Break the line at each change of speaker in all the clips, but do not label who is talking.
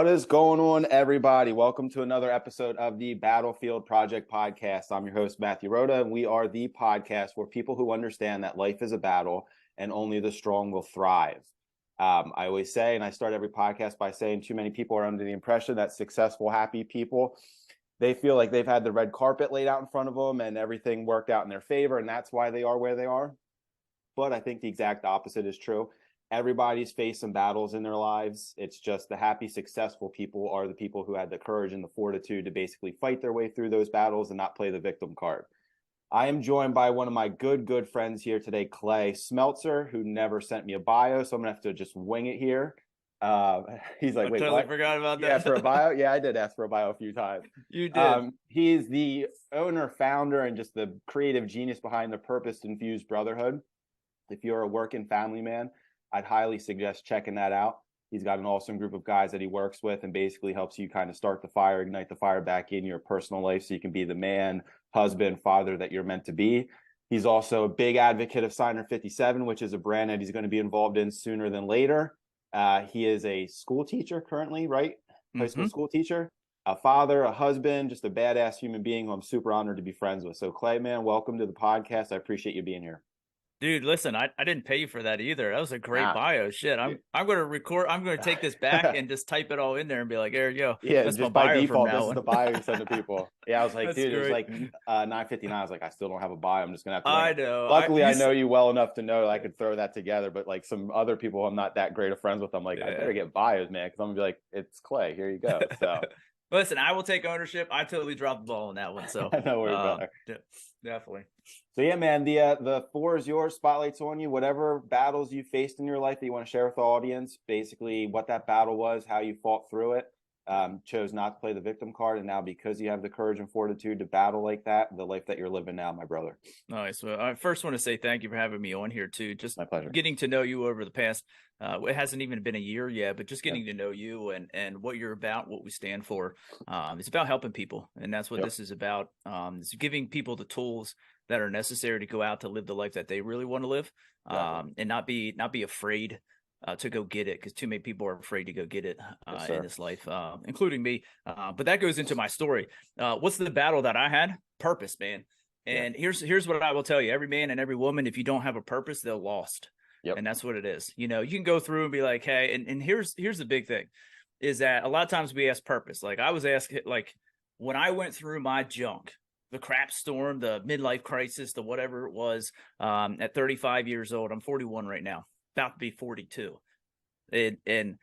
What is going on, everybody? Welcome to another episode of the Battlefield Project Podcast. I'm your host, Matthew Rhoda, and we are the podcast for people who understand that life is a battle and only the strong will thrive. I always say, and I start every podcast by saying, too many people are under the impression that successful, happy people, they feel like they've had the red carpet laid out in front of them and everything worked out in their favor, and that's why they are where they are. But I think the exact opposite is true. Everybody's faced some battles in their lives. It's just the happy, successful people are the people who had the courage and the fortitude to basically fight their way through those battles and not play the victim card. I am joined by one of my good friends here today, Clay Smeltzer, who never sent me a bio, so I'm gonna have to just wing it here. He's like,
I
wait,
totally
what?
forgot about that.
Yeah, for a bio? Yeah, I did ask for a bio a few times.
You did.
He's the owner, founder, and just the creative genius behind the Purpose Infused Brotherhood. If you're a working family man, I'd highly suggest checking that out. He's got an awesome group of guys that he works with and basically helps you kind of start the fire, ignite the fire back in your personal life so you can be the man, husband, father that you're meant to be. He's also a big advocate of Signer 57, which is a brand that he's going to be involved in sooner than later. He is a school teacher currently, right? High school school teacher, a father, a husband, just a badass human being who I'm super honored to be friends with. So Clay, man, welcome to the podcast. I appreciate you being here.
Dude, listen, I didn't pay you for that either. That was a great bio. Shit, I'm going to record. I'm going to take this back and just type it all in there and be like, there you go.
Yeah,
that's
just
my
by
bio
default,
from
this
now
is the bio you send to people. Yeah, I was like,
That's
dude, it was
great.
like 9:59. I was like, I still don't have a bio. I'm just gonna have to.
I know.
Luckily, I know you well enough to know that I could throw that together. But like some other people, I'm not that great of friends with. I'm like, I better get bios, man, because I'm gonna be like, it's Clay. Here you go. So
listen, I will take ownership. I totally dropped the ball on that one. So
I know we're better.
Definitely.
So yeah, man, the floor is yours. Spotlight's on you. Whatever battles you faced in your life that you want to share with the audience, basically what that battle was, how you fought through it, chose not to play the victim card, and now because you have the courage and fortitude to battle like that, the life that you're living now, my brother.
All right, so I first want to say thank you for having me on here too. Just
my pleasure.
Getting to know you over the past, it hasn't even been a year yet, but just getting to know you and what you're about, what we stand for. It's about helping people, and that's what this is about. It's giving people the tools that are necessary to go out to live the life that they really want to live, and not be afraid to go get it, because too many people are afraid to go get it in this life, including me. But that goes into my story. What's the battle that I had? Purpose, man. And here's what I will tell you. Every man and every woman, if you don't have a purpose, they're lost. And that's what it is. You know, you can go through and be like, hey, and here's the big thing, is that a lot of times we ask purpose. Like I was asked, like when I went through my junk, the crap storm, the midlife crisis, the whatever it was, at 35 years old, I'm 41 right now, about to be 42. And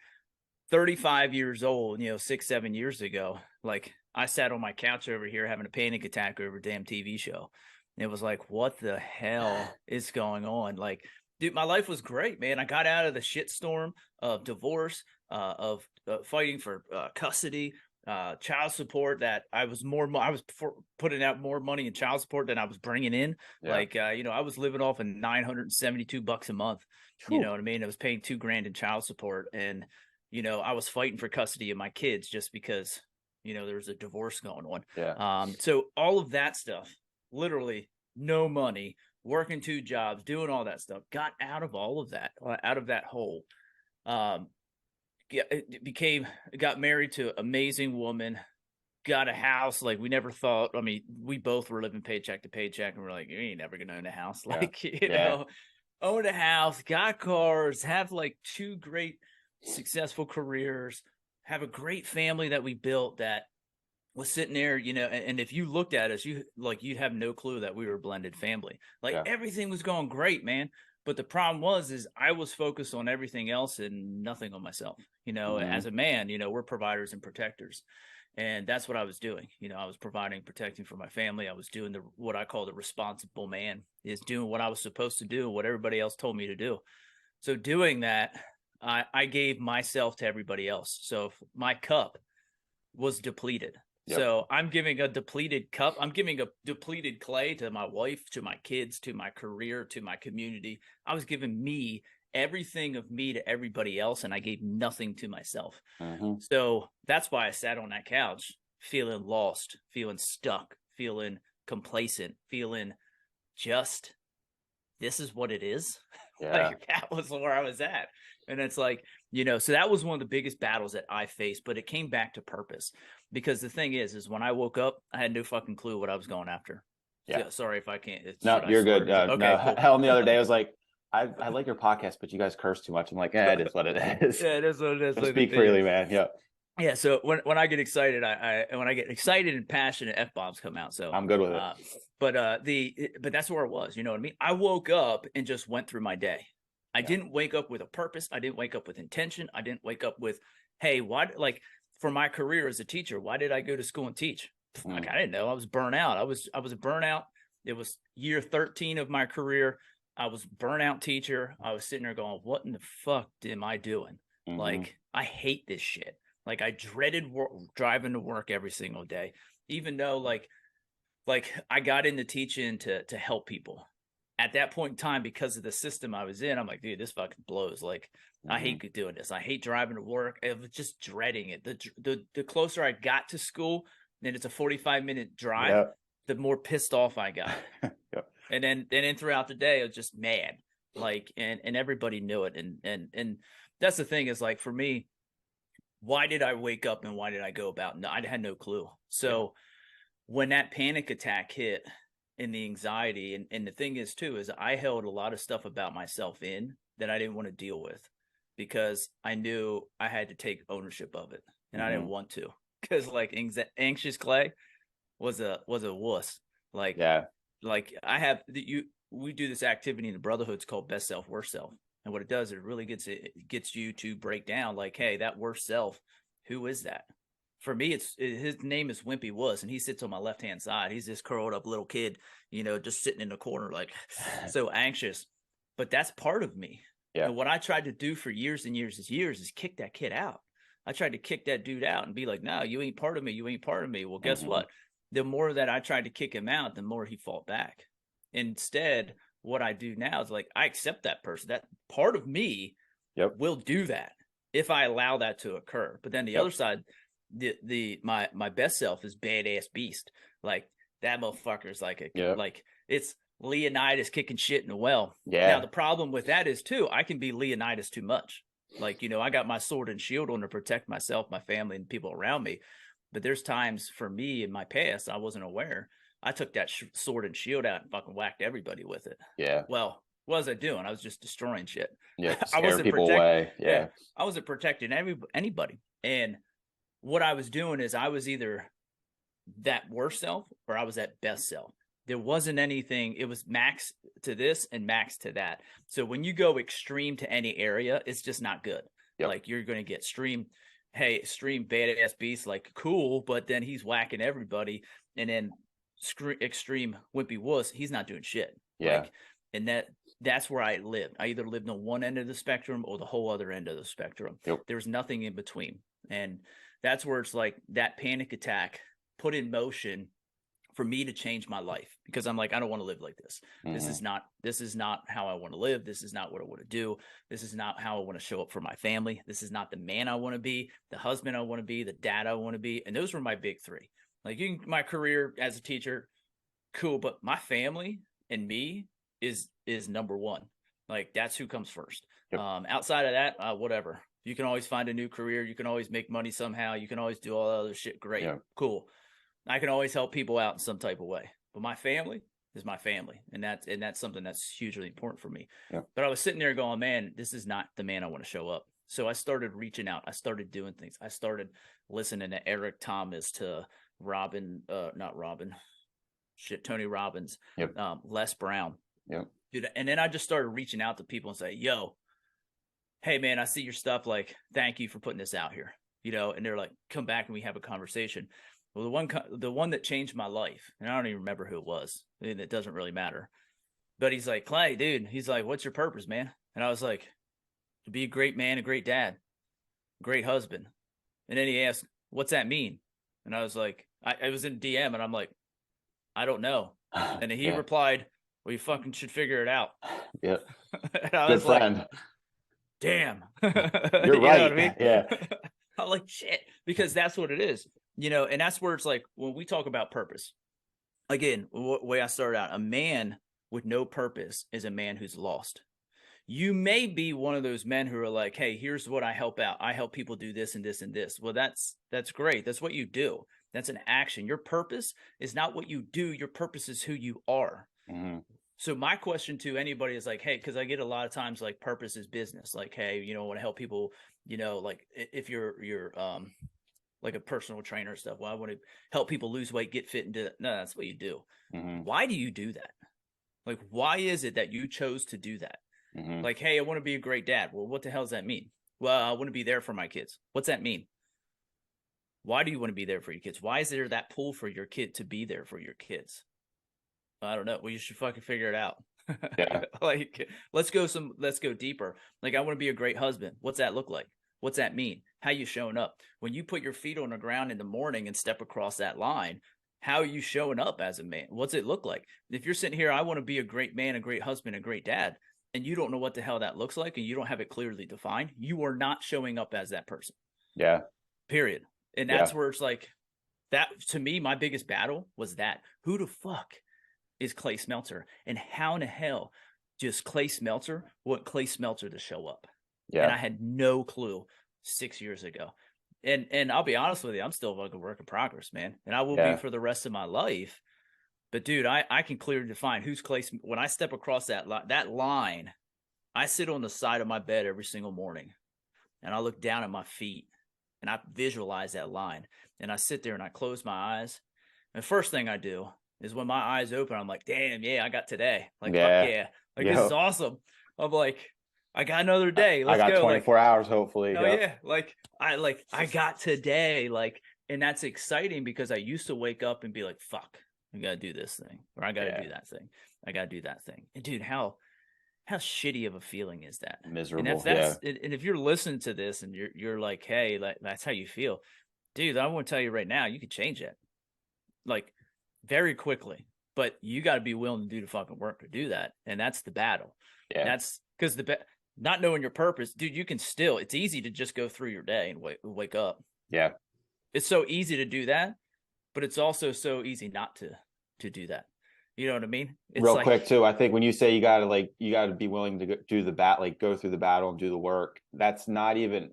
35 years old, 6-7 years ago, like I sat on my couch over here having a panic attack over a damn TV show. And it was like, what the hell is going on? Like, dude, my life was great, man. I got out of the shitstorm of divorce, of fighting for custody, child support, that I was putting out more money in child support than I was bringing in. Like, I was living off of $972 a month. You know what I mean? I was paying $2,000 in child support, and, I was fighting for custody of my kids just because, there was a divorce going on. So all of that stuff, literally no money, working 2 jobs, doing all that stuff, got out of all of that, out of that hole. Got married to an amazing woman, got a house like we never thought. I mean, we both were living paycheck to paycheck, and we're like, you ain't never gonna own a house. Like, own a house, got cars, have like 2 great successful careers, have a great family that we built that was sitting there, and if you looked at us, you'd have no clue that we were a blended family. Like everything was going great, man. But the problem is I was focused on everything else and nothing on myself. As a man, we're providers and protectors. And that's what I was doing. I was providing, protecting for my family. I was doing what I call the responsible man, is doing what I was supposed to do, what everybody else told me to do. So doing that, I gave myself to everybody else. So if my cup was depleted. So I'm giving a depleted cup. I'm giving a depleted Clay to my wife, to my kids, to my career, to my community. I was giving me everything of me to everybody else, and I gave nothing to myself. So that's why I sat on that couch feeling lost, feeling stuck, feeling complacent, feeling just, this is what it is. Like, that was where I was at. And it's like, so that was one of the biggest battles that I faced, but it came back to purpose, because the thing is when I woke up, I had no fucking clue what I was going after.
Yeah.
So, sorry if I can't.
No, you're good.
Okay,
no,
cool.
hell, the other day I was like, I like your podcast, but you guys curse too much. I'm like, it is what it is.
Yeah, it is what it is.
So speak freely, man. Yeah.
Yeah. So when I get excited, when I get excited and passionate, F-bombs come out. So
I'm good with it.
But that's where it was. You know what I mean? I woke up and just went through my day. I didn't wake up with a purpose. I didn't wake up with intention. I didn't wake up with, hey, why? Like for my career as a teacher, why did I go to school and teach? Like, I didn't know. I was burnt out. I was a burnout. It was year 13 of my career. I was a burnout teacher. I was sitting there going, what in the fuck am I doing? Like, I hate this shit. Like, I dreaded driving to work every single day, even though like I got into teaching to help people. At that point in time, because of the system I was in, I'm like, dude, this fucking blows. Like, I hate doing this. I hate driving to work. I was just dreading it. The closer I got to school, and it's a 45-minute drive, the more pissed off I got. And then throughout the day, I was just mad. Like, and everybody knew it. And that's the thing is, like, for me, why did I wake up and why did I go about? No, I had no clue. So when that panic attack hit and the anxiety, and the thing is too, is I held a lot of stuff about myself in that I didn't want to deal with, because I knew I had to take ownership of it, and I didn't want to, because like anxious Clay was a wuss. Like, we do this activity in the brotherhood. It's called best self, worst self. And what it does, it really gets you to break down, like, hey, that worst self, who is that? For me, his name is Wimpy Wuss, and he sits on my left-hand side. He's this curled up little kid, just sitting in the corner, like so anxious. But that's part of me. Yeah. And what I tried to do for years and years is kick that kid out. I tried to kick that dude out and be like, no, you ain't part of me. You ain't part of me. Well, guess what? The more that I tried to kick him out, the more he fought back. Instead, what I do now is like, I accept that person. That part of me will do that if I allow that to occur. But then the other side, my best self is badass beast. Like, that motherfucker's like like it's Leonidas kicking shit in the well. Yeah. Now the problem with that is too, I can be Leonidas too much. Like, I got my sword and shield on to protect myself, my family, and people around me. But there's times for me in my past, I wasn't aware. I took that sword and shield out and fucking whacked everybody with it. Yeah. Well, what was I doing? I was just destroying shit. Yeah. I wasn't people away. Yeah. I wasn't protecting anybody. And what I was doing is I was either that worst self or I was that best self. There wasn't anything. It was max to this and max to that. So when you go extreme to any area, it's just not good. Yep. Like, you're going to get extreme badass beast, like, cool, but then he's whacking everybody. And then extreme wimpy wuss, he's not doing shit. Yeah. Like, and that's where I lived. I either lived on one end of the spectrum or the whole other end of the spectrum. Yep. There's nothing in between. And that's where it's like that panic attack put in motion for me to change my life, because I'm like, I don't want to live like this. This is not how I want to live. This is not what I want to do. This is not how I want to show up for my family. This is not the man I want to be, the husband I want to be, the dad I want to be. And those were my big three. Like, my career as a teacher, cool, but my family and me is number one. Like, that's who comes first. Yep. Outside of that, whatever. You can always find a new career. You can always make money somehow. You can always do all that other shit. Great. Yeah. Cool. I can always help people out in some type of way. But my family is my family. And that's something that's hugely important for me. Yeah. But I was sitting there going, man, this is not the man I want to show up. So I started reaching out. I started doing things. I started listening to Eric Thomas, to Tony Robbins, Les Brown. Yep. Dude, and then I just started reaching out to people and say, yo, hey man, I see your stuff. Like, thank you for putting this out here. And they're like, come back and we have a conversation. Well, the one that changed my life, and I don't even remember who it was, and it doesn't really matter. But he's like, Clay, dude, he's like, what's your purpose, man? And I was like, to be a great man, a great dad, great husband. And then he asked, what's that mean? And I was like, I was in DM, and I'm like, I don't know. And he replied, well, you fucking should figure it out. Yeah. And I was friend. Like, damn. You're right. Know what I mean? Yeah. I'm like, shit, because that's what it is, and that's where it's like, when we talk about purpose, again, the way I started out, a man with no purpose is a man who's lost. You may be one of those men who are like, hey, here's what I help out. I help people do this and this and this. Well, that's great. That's what you do. That's an action. Your purpose is not what you do. Your purpose is who you are.
Mm-hmm.
So my question to anybody is like, hey, because I get a lot of times like purpose is business. Like, hey, I want to help people, like if you're like a personal trainer and stuff. Well, I want to help people lose weight, get fit, and do that. No, that's what you do.
Mm-hmm.
Why do you do that? Like, why is it that you chose to do that?
Mm-hmm.
Like, hey, I want to be a great dad. Well, what the hell does that mean? Well, I want to be there for my kids. What's that mean? Why do you want to be there for your kids? Why is there that pull for your kid to be there for your kids? I don't know. Well, you should fucking figure it out.
Yeah.
Like, let's go deeper. Like, I want to be a great husband. What's that look like? What's that mean? How you showing up? When you put your feet on the ground in the morning and step across that line, how are you showing up as a man? What's it look like? If you're sitting here, I want to be a great man, a great husband, a great dad, and you don't know what the hell that looks like, and you don't have it clearly defined, you are not showing up as that person.
Yeah.
Period. And that's where it's like, that to me, my biggest battle was that. Who the fuck is Clay Smeltzer? And how in the hell does Clay Smeltzer want Clay Smeltzer to show up?
Yeah.
And I had no clue 6 years ago. And I'll be honest with you, I'm still like a work in progress, man. And I will be for the rest of my life. But dude, I can clearly define who's Clay. When I step across that line, I sit on the side of my bed every single morning and I look down at my feet and I visualize that line. And I sit there and I close my eyes. And the first thing I do is when my eyes open, I'm like, damn, yeah, I got today. Like, fuck yeah. Like, this is awesome. I'm like, I got another day. Let's
go. I got
go.
24 hours, hopefully.
Oh yeah. I got today. Like, and that's exciting because I used to wake up and be like, fuck, I got to do this thing, or I got to do that thing. I got to do that thing. And dude, how shitty of a feeling is that?
Miserable.
And if and if you're listening to this and you're like, hey, like, that's how you feel, dude, I want to tell you right now, you can change it like very quickly, but you got to be willing to do the fucking work to do that. And that's the battle. Yeah. That's because not knowing your purpose, dude, it's easy to just go through your day and wake up. Yeah. It's so easy to do that, but it's also so easy not to do that. You know what I mean? It's
real quick too. I think when you say you gotta be willing to do the go through the battle and do the work, that's not even,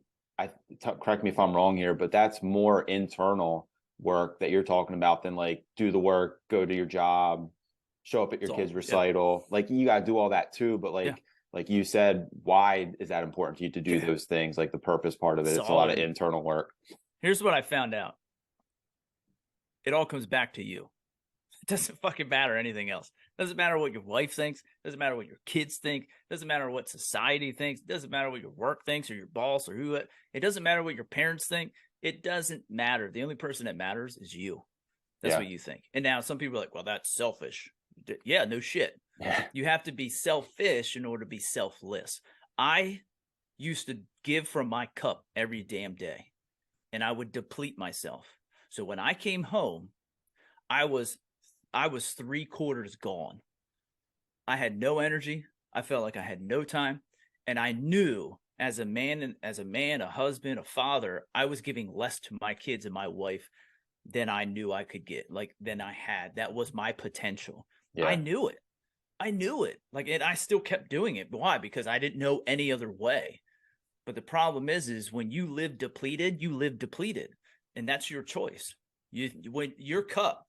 correct me if I'm wrong here, but that's more internal work that you're talking about than like do the work, go to your job, show up at your kid's recital. Like you got to do all that too. But like you said, why is that important to you to do those things? Like the purpose part of it, it's a lot of internal work.
Here's what I found out. It all comes back to you. It doesn't fucking matter anything else. It doesn't matter what your wife thinks. It doesn't matter what your kids think. It doesn't matter what society thinks. It doesn't matter what your work thinks or your boss or who. It doesn't matter what your parents think. It doesn't matter. The only person that matters is you. That's what you think. And now some people are like, well, that's selfish. Yeah, no shit. You have to be selfish in order to be selfless. I used to give from my cup every damn day, and I would deplete myself. So when I came home, I was 3/4 gone. I had no energy. I felt like I had no time. And I knew as a man, a husband, a father, I was giving less to my kids and my wife than I knew I could get, like than I had. That was my potential. Yeah. I knew it. Like, and I still kept doing it. Why? Because I didn't know any other way. But the problem is when you live depleted, you live depleted. And that's your choice. When your cup,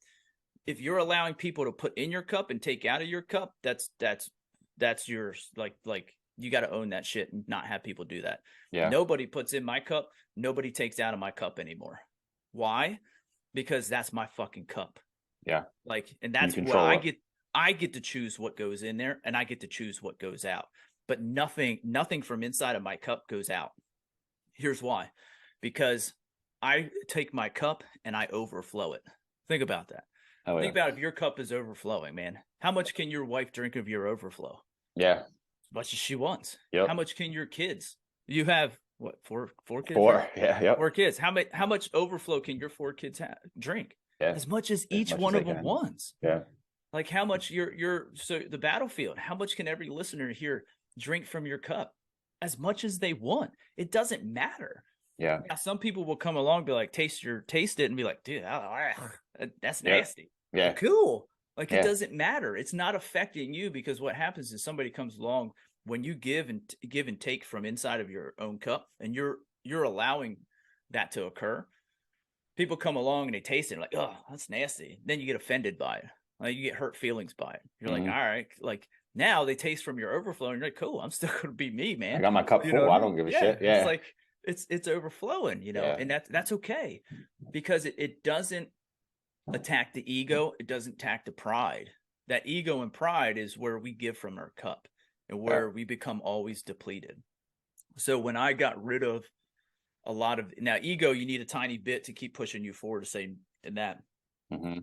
if you're allowing people to put in your cup and take out of your cup, that's yours. Like you got to own that shit and not have people do that. Yeah. Nobody puts in my cup. Nobody takes out of my cup anymore. Why? Because that's my fucking cup. Yeah. Like, and that's where I get to choose what goes in there and I get to choose what goes out, but nothing from inside of my cup goes out. Here's why, because I take my cup and I overflow it. Think about that. Oh, Think about if your cup is overflowing, man. How much can your wife drink of your overflow? Yeah. As much as she wants. Yep. How much can your kids? You have what, four kids? 4. Right? Yeah. Yep. 4 kids. How much overflow can your 4 kids drink? Yeah. As much as each one of them wants. Yeah. Like how much so the battlefield, how much can every listener here drink from your cup? As much as they want. It doesn't matter. Yeah. Now, some people will come along and be like, taste it and be like, dude, that's nasty. Yeah. Cool. Like it doesn't matter. It's not affecting you because what happens is somebody comes along when you give and take from inside of your own cup, and you're allowing that to occur, people come along and they taste it like, oh, that's nasty. Then you get offended by it. Like, you get hurt feelings by it. You're like, all right, like now they taste from your overflow, and you're like, cool, I'm still gonna be me, man.
I got my cup
You
full.
know,
I don't give a shit. Yeah.
It's like it's overflowing, you know, and that's okay, because it doesn't attack the ego. It doesn't attack the pride. That ego and pride is where we give from our cup and where we become always depleted. So when I got rid of a lot of now ego, you need a tiny bit to keep pushing you forward to say that.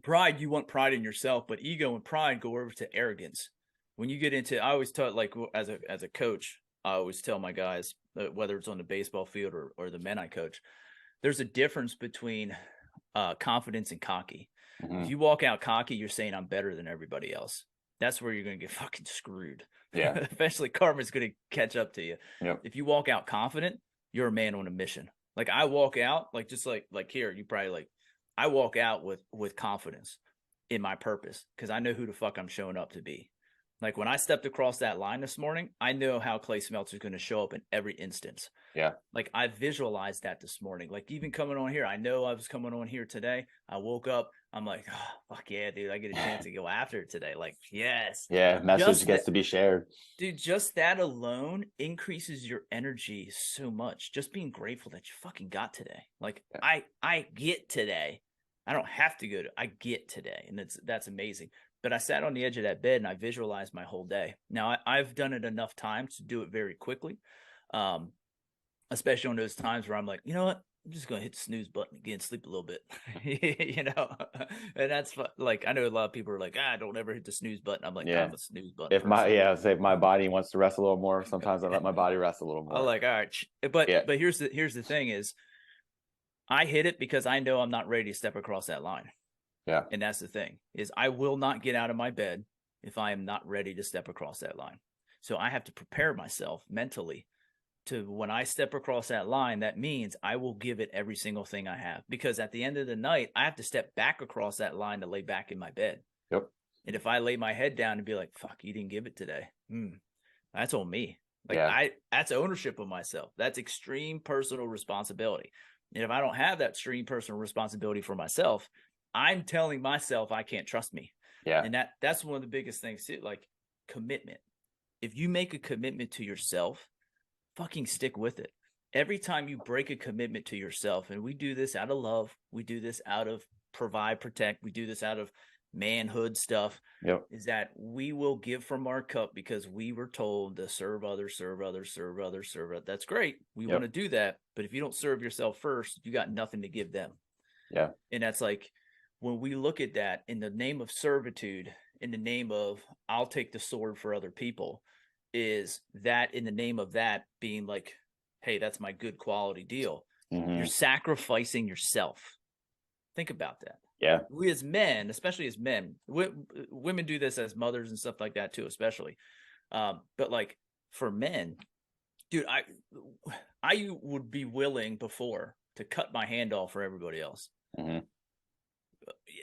Pride, you want pride in yourself, but ego and pride go over to arrogance. When you get into, I always tell, like, as a coach, I always tell my guys, whether it's on the baseball field or the men I coach, there's a difference between confidence and cocky. If you walk out cocky, you're saying I'm better than everybody else. That's where you're going to get fucking screwed.
Yeah.
Eventually karma's going to catch up to you.
Yep.
If you walk out confident, you're a man on a mission. Like, I walk out, like, just like here, you probably like, I walk out with confidence in my purpose, because I know who the fuck I'm showing up to be. Like, when I stepped across that line this morning, I know how Clay Smeltzer is going to show up in every instance.
Yeah.
Like, I visualized that this morning. Like, even coming on here, I know I was coming on here today. I woke up, I'm like, oh, fuck yeah, dude, I get a chance to go after it today. Like, yes.
Yeah, message gets to be shared.
Dude, just that alone increases your energy so much. Just being grateful that you fucking got today. Like, I get today. I don't have to go to, I get today. And that's amazing. But I sat on the edge of that bed and I visualized my whole day. Now, I've done it enough times to do it very quickly, especially on those times where I'm like, you know what? I'm just going to hit the snooze button again, sleep a little bit, you know? And that's like, I know a lot of people are like, don't ever hit the snooze button. I'm like, I'm a snooze button.
If my body wants to rest a little more, sometimes I let my body rest a little more.
I'm like, all right. But here's the thing is, I hit it because I know I'm not ready to step across that line.
Yeah.
And that's the thing, is I will not get out of my bed if I am not ready to step across that line. So I have to prepare myself mentally to, when I step across that line, that means I will give it every single thing I have, because at the end of the night, I have to step back across that line to lay back in my bed.
Yep. And
if I lay my head down and be like, fuck, you didn't give it today. That's on me. Like, that's ownership of myself. That's extreme personal responsibility. And if I don't have that extreme personal responsibility for myself, I'm telling myself I can't trust me.
Yeah.
And that's one of the biggest things too, like commitment. If you make a commitment to yourself, fucking stick with it. Every time you break a commitment to yourself, and we do this out of love, we do this out of provide, protect, we do this out of manhood stuff, is that we will give from our cup because we were told to serve others, serve others, serve others, serve others. That's great. We want to do that. But if you don't serve yourself first, you got nothing to give them.
Yeah.
And that's like, when we look at that in the name of servitude, in the name of I'll take the sword for other people, is that in the name of that being like, hey, that's my good quality deal. You're sacrificing yourself. Think about that.
Yeah.
We as men, especially as men, women do this as mothers and stuff like that too, especially. But like for men, dude, I would be willing before to cut my hand off for everybody else.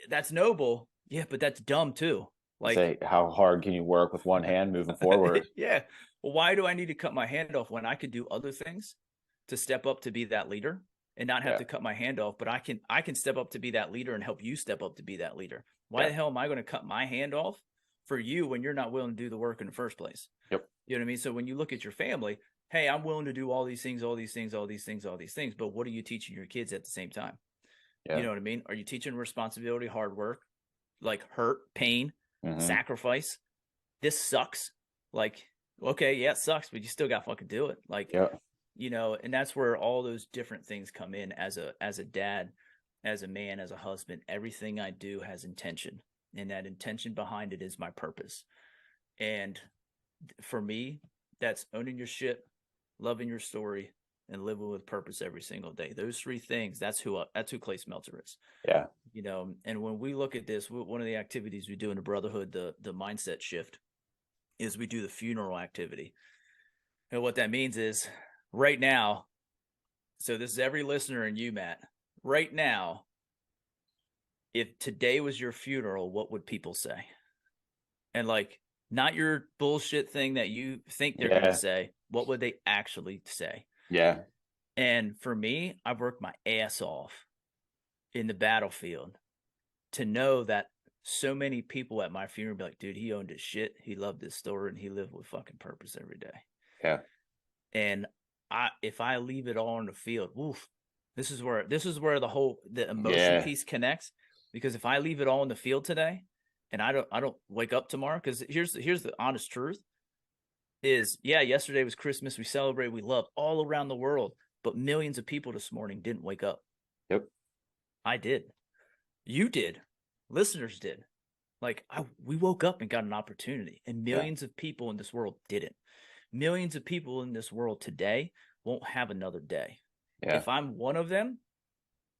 That's noble. Yeah, but that's dumb too. Like,
say, how hard can you work with one hand moving forward?
Yeah. Well, why do I need to cut my hand off when I could do other things to step up to be that leader and not have to cut my hand off? But I can step up to be that leader and help you step up to be that leader. Why the hell am I going to cut my hand off for you when you're not willing to do the work in the first place?
Yep.
You know what I mean? So when you look at your family, hey, I'm willing to do all these things, all these things, all these things, all these things. But what are you teaching your kids at the same time? Yeah. You know what I mean? Are you teaching responsibility, hard work, like hurt, pain, sacrifice? This sucks. Like, okay, yeah, it sucks, but you still got to fucking do it. Like, you know, and that's where all those different things come in as a dad, as a man, as a husband. Everything I do has intention, and that intention behind it is my purpose. And for me, that's owning your shit, loving your story, and living with purpose every single day. Those three things, that's who Clay Smeltzer is. Yeah. You know, and when we look at this, one of the activities we do in the Brotherhood, the mindset shift, is we do the funeral activity. And what that means is right now, so this is every listener and you, Matt, right now, if today was your funeral, what would people say? And like, Not your bullshit thing that you think they're going to say. What would they actually say?
Yeah.
And for me, I've worked my ass off in the battlefield to know that so many people at my funeral be like, dude, he owned his shit. He loved his store and he lived with fucking purpose every day.
Yeah.
And if I leave it all on the field, woof, this is where the emotion piece connects. Because if I leave it all in the field today and I don't wake up tomorrow, because here's the honest truth is, yesterday was Christmas. We celebrated, we loved all around the world, but millions of people this morning didn't wake up.
Yep.
I did. You did. Listeners did. Like, we woke up and got an opportunity, and millions of people in this world didn't. Millions of people in this world today won't have another day. Yeah. If I'm one of them,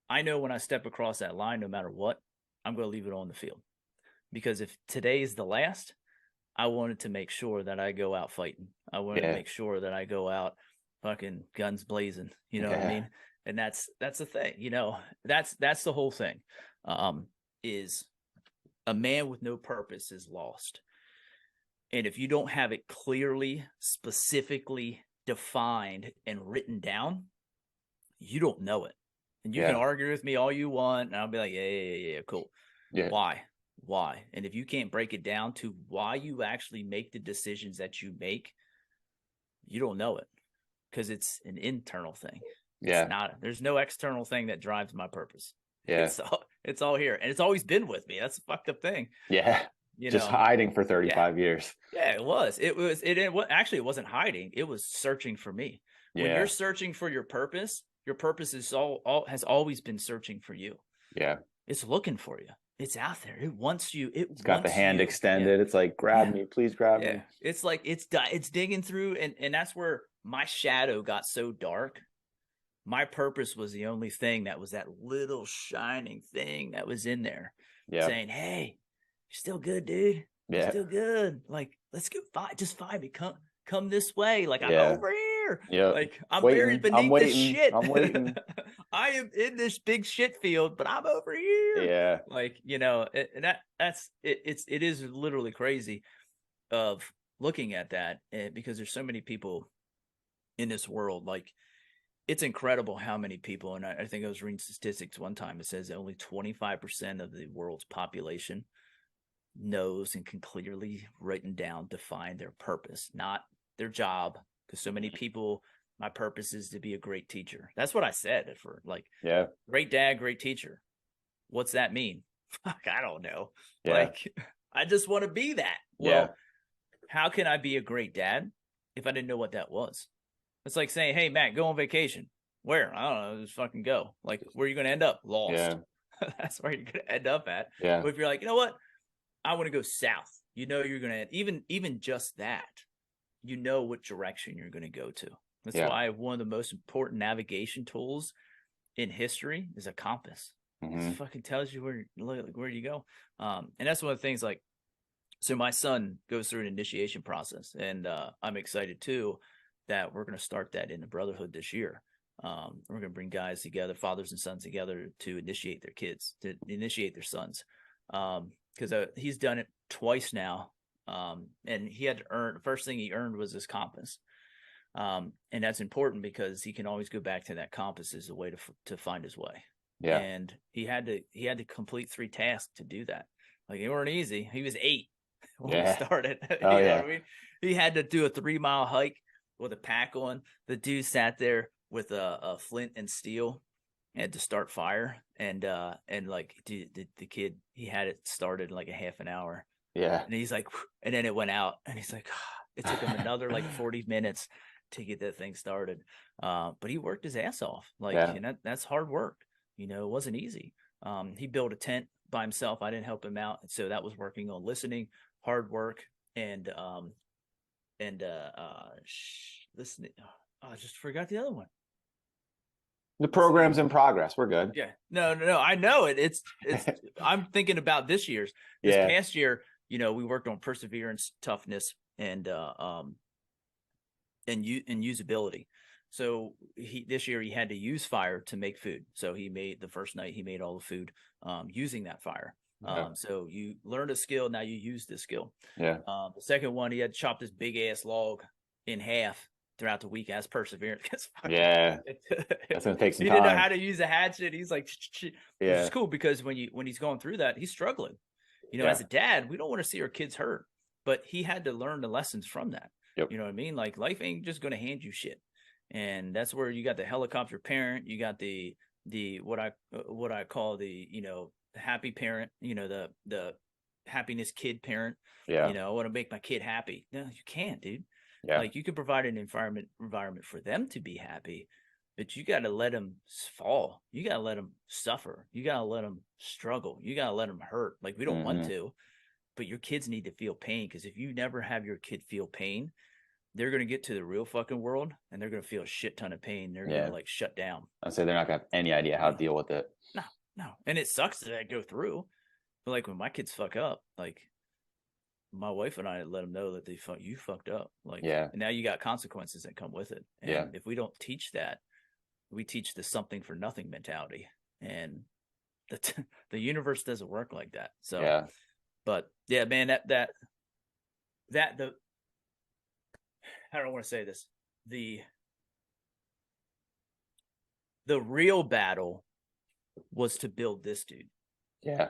I know when I step across that line, no matter what, I'm going to leave it all in the field. Because if today is the last, I wanted to make sure that I go out fighting. I wanted to make sure that I go out fucking guns blazing. You know what I mean? And that's the thing. You know, that's the whole thing. Is a man with no purpose is lost. And if you don't have it clearly, specifically defined and written down, you don't know it. And you can argue with me all you want, and I'll be like, yeah, cool. Yeah. Why? And if you can't break it down to why you actually make the decisions that you make, you don't know it, because it's an internal thing. Yeah. It's not. There's no external thing that drives my purpose. Yeah. It's all here, and it's always been with me. That's the fucked up thing. Yeah. Just hiding for 35 years. Yeah, it was. It wasn't hiding. It was searching for me. Yeah. When you're searching for your purpose is has always been searching for you. Yeah. It's looking for you. It's out there. It wants you. It's got the hand extended. Yeah. It's like, grab me, please grab me. It's like it's digging through, and that's where my shadow got so dark. My purpose was the only thing that was that little shining thing that was in there, saying, "Hey, you're still good, dude. You're still good. Like, let's go. Just find me. Come this way. Like, I'm over here. Yeah. Like, I'm buried beneath this shit. I'm waiting. I am in this big shit field, but I'm over here. Yeah. Like, you know, it is literally crazy of looking at that, because there's so many people in this world. Like, it's incredible how many people, and I think I was reading statistics one time. It says that only 25% of the world's population knows and can clearly written down, define their purpose, not their job. Because so many people, my purpose is to be a great teacher. That's what I said for, like, great dad, great teacher. What's that mean? Fuck, I don't know. Yeah. Like, I just want to be that. Well, how can I be a great dad if I didn't know what that was? It's like saying, hey, Matt, go on vacation. Where? I don't know. Just fucking go. Like, where are you going to end up? Lost. Yeah. That's where you're going to end up at. Yeah. But if you're like, you know what? I want to go south. You know, you're going to, even just that, you know what direction you're going to go to. That's why one of the most important navigation tools in history is a compass. It fucking tells you where you go. And that's one of the things, like, so my son goes through an initiation process, and I'm excited too that we're going to start that in the Brotherhood this year. We're going to bring guys together, fathers and sons together, to initiate their kids, to initiate their sons. Because he's done it twice now. And he had to earn, the first thing he earned was his compass. And that's important because he can always go back to that compass as a way to find his way. Yeah. And he had to complete 3 tasks to do that. Like, they weren't easy. He was 8 when we started. Oh, you know what I mean? He had to do a 3-mile hike with a pack on. The dude sat there with a flint and steel and had to start fire. And like, dude, the kid, he had it started in like a half an hour. Yeah. And he's like, and then it went out, and he's like, it took him another like 40 minutes to get that thing started. But he worked his ass off. Like, and that's hard work. You know, it wasn't easy. He built a tent by himself. I didn't help him out. And so that was working on listening, hard work, and listening. Oh, I just forgot the other one. The program's in progress. We're good. Yeah. No. I know it. It's I'm thinking about this year's. This past year, you know, we worked on perseverance, toughness, and usability. So this year he had to use fire to make food. So the first night he made all the food using that fire.
Yeah.
So you learned a skill, now you use this skill.
Yeah.
The second one, he had to chop this big ass log in half throughout the week as perseverance.
Yeah. That's gonna take some
He didn't know
time.
how to use a hatchet. He's like, which
Yeah.
is cool because when he's going through that, he's struggling. You know,
Yeah.
as a dad, we don't want to see our kids hurt, but he had to learn the lessons from that.
Yep.
You know what I mean? Like life ain't just going to hand you shit. And that's where you got the helicopter parent, you got the what I call the, you know, the happy parent, you know, the happiness kid parent.
Yeah.
You know, I want to make my kid happy. No, you can't, dude.
Yeah.
Like you can provide an environment for them to be happy, but you got to let them fall. You got to let them suffer. You got to let them struggle. You got to let them hurt. Like we don't want to, but your kids need to feel pain, because if you never have your kid feel pain, they're going to get to the real fucking world and they're going to feel a shit ton of pain. They're going to like shut down.
I'd say they're not going to have any idea how to deal with it.
No. And it sucks that I go through, but like when my kids fuck up, like my wife and I let them know that you fucked up. Like, and now you got consequences that come with it. And if we don't teach that, we teach the something for nothing mentality, and the universe doesn't work like that. So, but yeah, man, that I don't want to say this. The real battle was to build this dude. Yeah.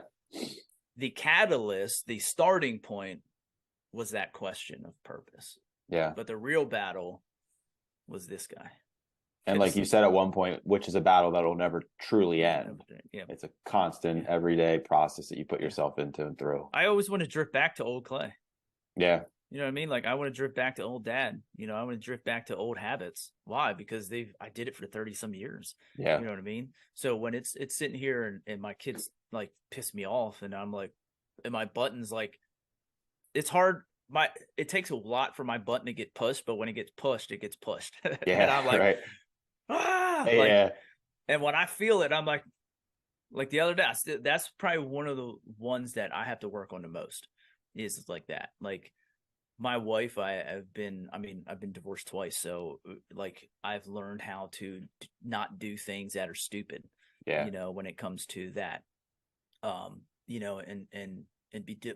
The catalyst, the starting point was that question of purpose. Yeah. But the real battle was this guy.
And like you said at one point, which is a battle that will never truly end. Yeah. It's a constant everyday process that you put yourself into and through.
I always want to drift back to old Clay.
Yeah.
You know what I mean? Like I want to drift back to old dad. You know, I want to drift back to old habits. Why? Because I did it for 30 some years. Yeah. You know what I mean? So when it's sitting here and my kids like piss me off and I'm like, and my button's like, it's hard. It takes a lot for my button to get pushed, but when it gets pushed, it gets pushed. Yeah. And I'm like, yeah. And when I feel it, I'm like the other day, that's probably one of the ones that I have to work on the most is like that. Like, my wife, I've been divorced twice. So like I've learned how to not do things that are stupid, you know, when it comes to that, you know,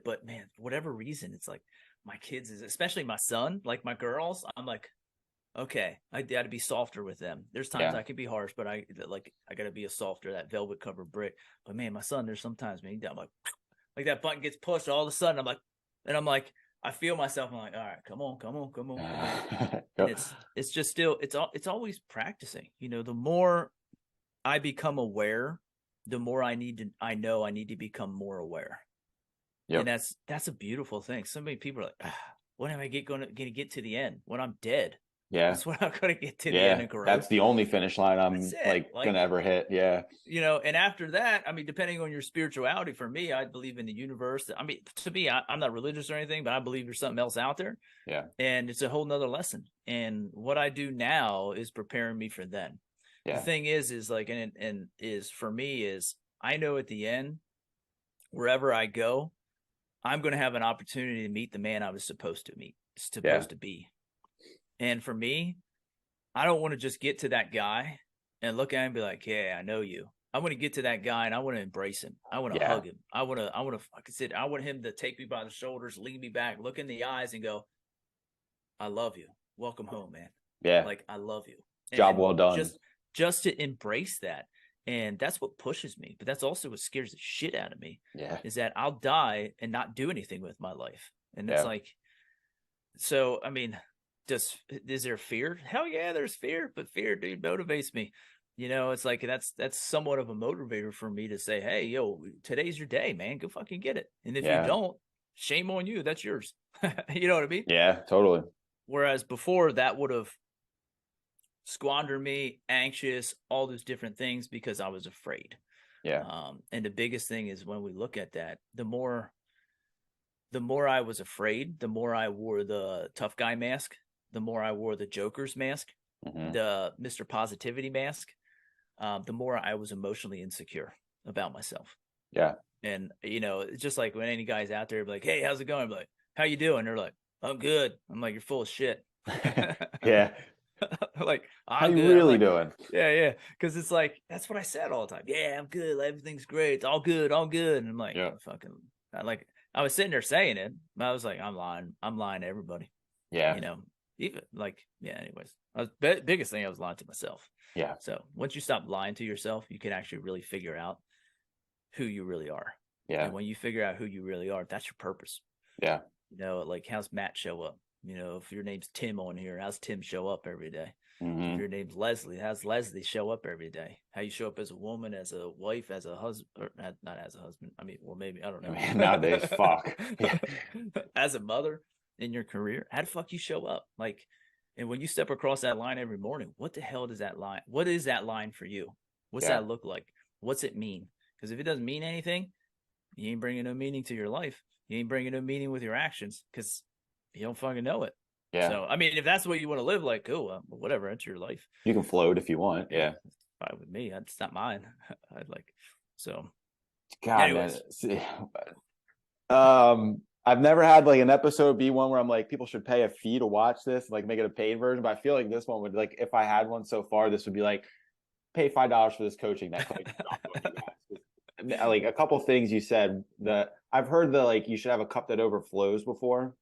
but man, whatever reason, it's like my kids especially my son, like my girls, I'm like, okay, I got to be softer with them. There's times I can be harsh, but I got to be a softer, that velvet covered brick. But man, my son, there's sometimes, man, I'm like that button gets pushed all of a sudden. I'm like, I feel myself. I'm like, all right, come on. And it's just still, it's always practicing. You know, the more I become aware, the more I need to become more aware. Yep. And that's a beautiful thing. So many people are like, when am I going to get to the end? When I'm dead. Yeah. That's when I'm going to get to the end of growth.
That's the only finish line I'm like going to ever hit. Yeah.
You know, and after that, I mean, depending on your spirituality, for me, I believe in the universe. I mean, to me, I'm not religious or anything, but I believe there's something else out there. Yeah. And it's a whole nother lesson. And what I do now is preparing me for then. Yeah. The thing is like, and is for me is I know at the end, wherever I go, I'm going to have an opportunity to meet the man I was supposed to be. And for me, I don't want to just get to that guy and look at him and be like, yeah, I know you. I want to get to that guy and I want to embrace him. I want to hug him. I want him to take me by the shoulders, lean me back, look in the eyes and go, I love you. Welcome home, man. Yeah. Like, I love you.
Job well done.
Just to embrace that. And that's what pushes me. But that's also what scares the shit out of me. Yeah. Is that I'll die and not do anything with my life. And it's like, so, I mean, is there fear? Hell yeah, there's fear, but fear, dude, motivates me. You know, it's like that's somewhat of a motivator for me to say, hey, yo, today's your day, man. Go fucking get it. And if you don't, shame on you. That's yours. You know what I mean?
Yeah, totally.
Whereas before, that would have squandered me, anxious, all those different things because I was afraid. Yeah. And the biggest thing is when we look at that, the more I was afraid, the more I wore the tough guy mask. The more I wore the Joker's mask, the Mr. Positivity mask, the more I was emotionally insecure about myself. Yeah. And, you know, it's just like when any guy's out there, be like, hey, how's it going? I'm like, how you doing? They're like, I'm good. I'm like, you're full of shit.
Yeah.
Like,
How
I'm
you
good. I'm
really
like,
doing?
yeah. Because it's like, that's what I said all the time. Yeah, I'm good. Everything's great. It's all good. All good. And I'm like,
Yeah.
I was sitting there saying it. But I was like, I'm lying. I'm lying to everybody.
Yeah.
You know, even like, yeah, anyways. Biggest thing, I was lying to myself.
Yeah.
So once you stop lying to yourself, you can actually really figure out who you really are.
Yeah.
And when you figure out who you really are, that's your purpose.
Yeah.
You know, like, how's Matt show up? You know, if your name's Tim on here, how's Tim show up every day? If your name's Leslie, how's Leslie show up every day? How you show up as a woman, as a wife, as a husband, or not as a husband. I mean, well, maybe, I don't know.
Nowadays, fuck. Yeah.
As a mother in your career, how the fuck you show up? Like, and when you step across that line every morning, what the hell does that line? What is that line for you? What's
Yeah.
that look like? What's it mean? Because if it doesn't mean anything, you ain't bringing no meaning to your life. You ain't bringing no meaning with your actions because you don't fucking know it.
Yeah.
So, I mean, if that's the way you want to live, like, cool, whatever, it's your life.
You can float if you want. Yeah.
Fine with me. It's not mine. I'd like, so.
God,
Anyways.
Man. I've never had like an episode be one where I'm like, people should pay a fee to watch this, like make it a paid version. But I feel like this one would, like, if I had one so far, this would be like, pay $5 for this coaching that like a couple things you said that I've heard like you should have a cup that overflows before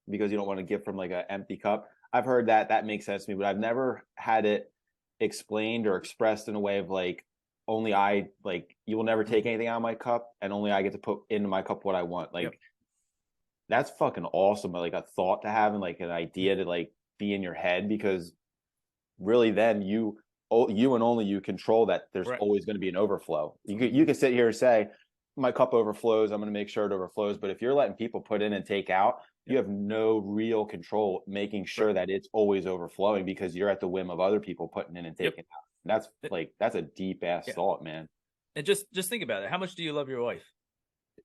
because you don't want to give from like an empty cup. I've heard that makes sense to me, but I've never had it explained or expressed in a way of like, only I, like, you will never take anything out of my cup and only I get to put into my cup what I want. Like, that's fucking awesome. Like a thought to have and like an idea to like be in your head, because really then you and only you control that there's always going to be an overflow. You can sit here and say, my cup overflows, I'm going to make sure it overflows. But if you're letting people put in and take out, you have no real control making sure that it's always overflowing, because you're at the whim of other people putting in and taking out. And that's a deep ass thought, man.
And just think about it. How much do you love your wife?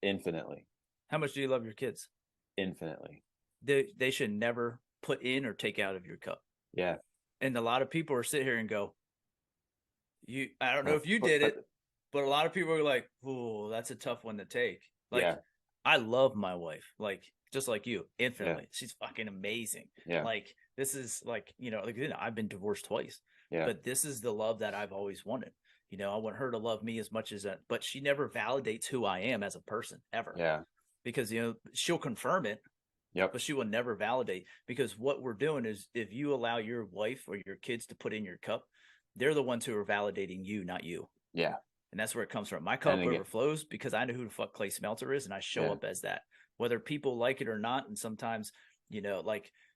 Infinitely.
How much do you love your kids?
Infinitely.
They should never put in or take out of your cup.
Yeah.
And a lot of people are sit here and go, I don't know if you did it, but a lot of people are like, "Oh, that's a tough one to take." Like, I love my wife, like, just like you, infinitely. She's fucking amazing.
Yeah.
Like, this is like, I've been divorced twice.
Yeah.
But this is the love that I've always wanted. I want her to love me as much as that, but she never validates who I am as a person ever.
Yeah.
Because she'll confirm it.
Yep.
But she will never validate, because what we're doing is, if you allow your wife or your kids to put in your cup, they're the ones who are validating you, not you.
Yeah.
And that's where it comes from. My cup overflows because I know who the fuck Clay Smeltzer is, and I show up as that, whether people like it or not. And sometimes,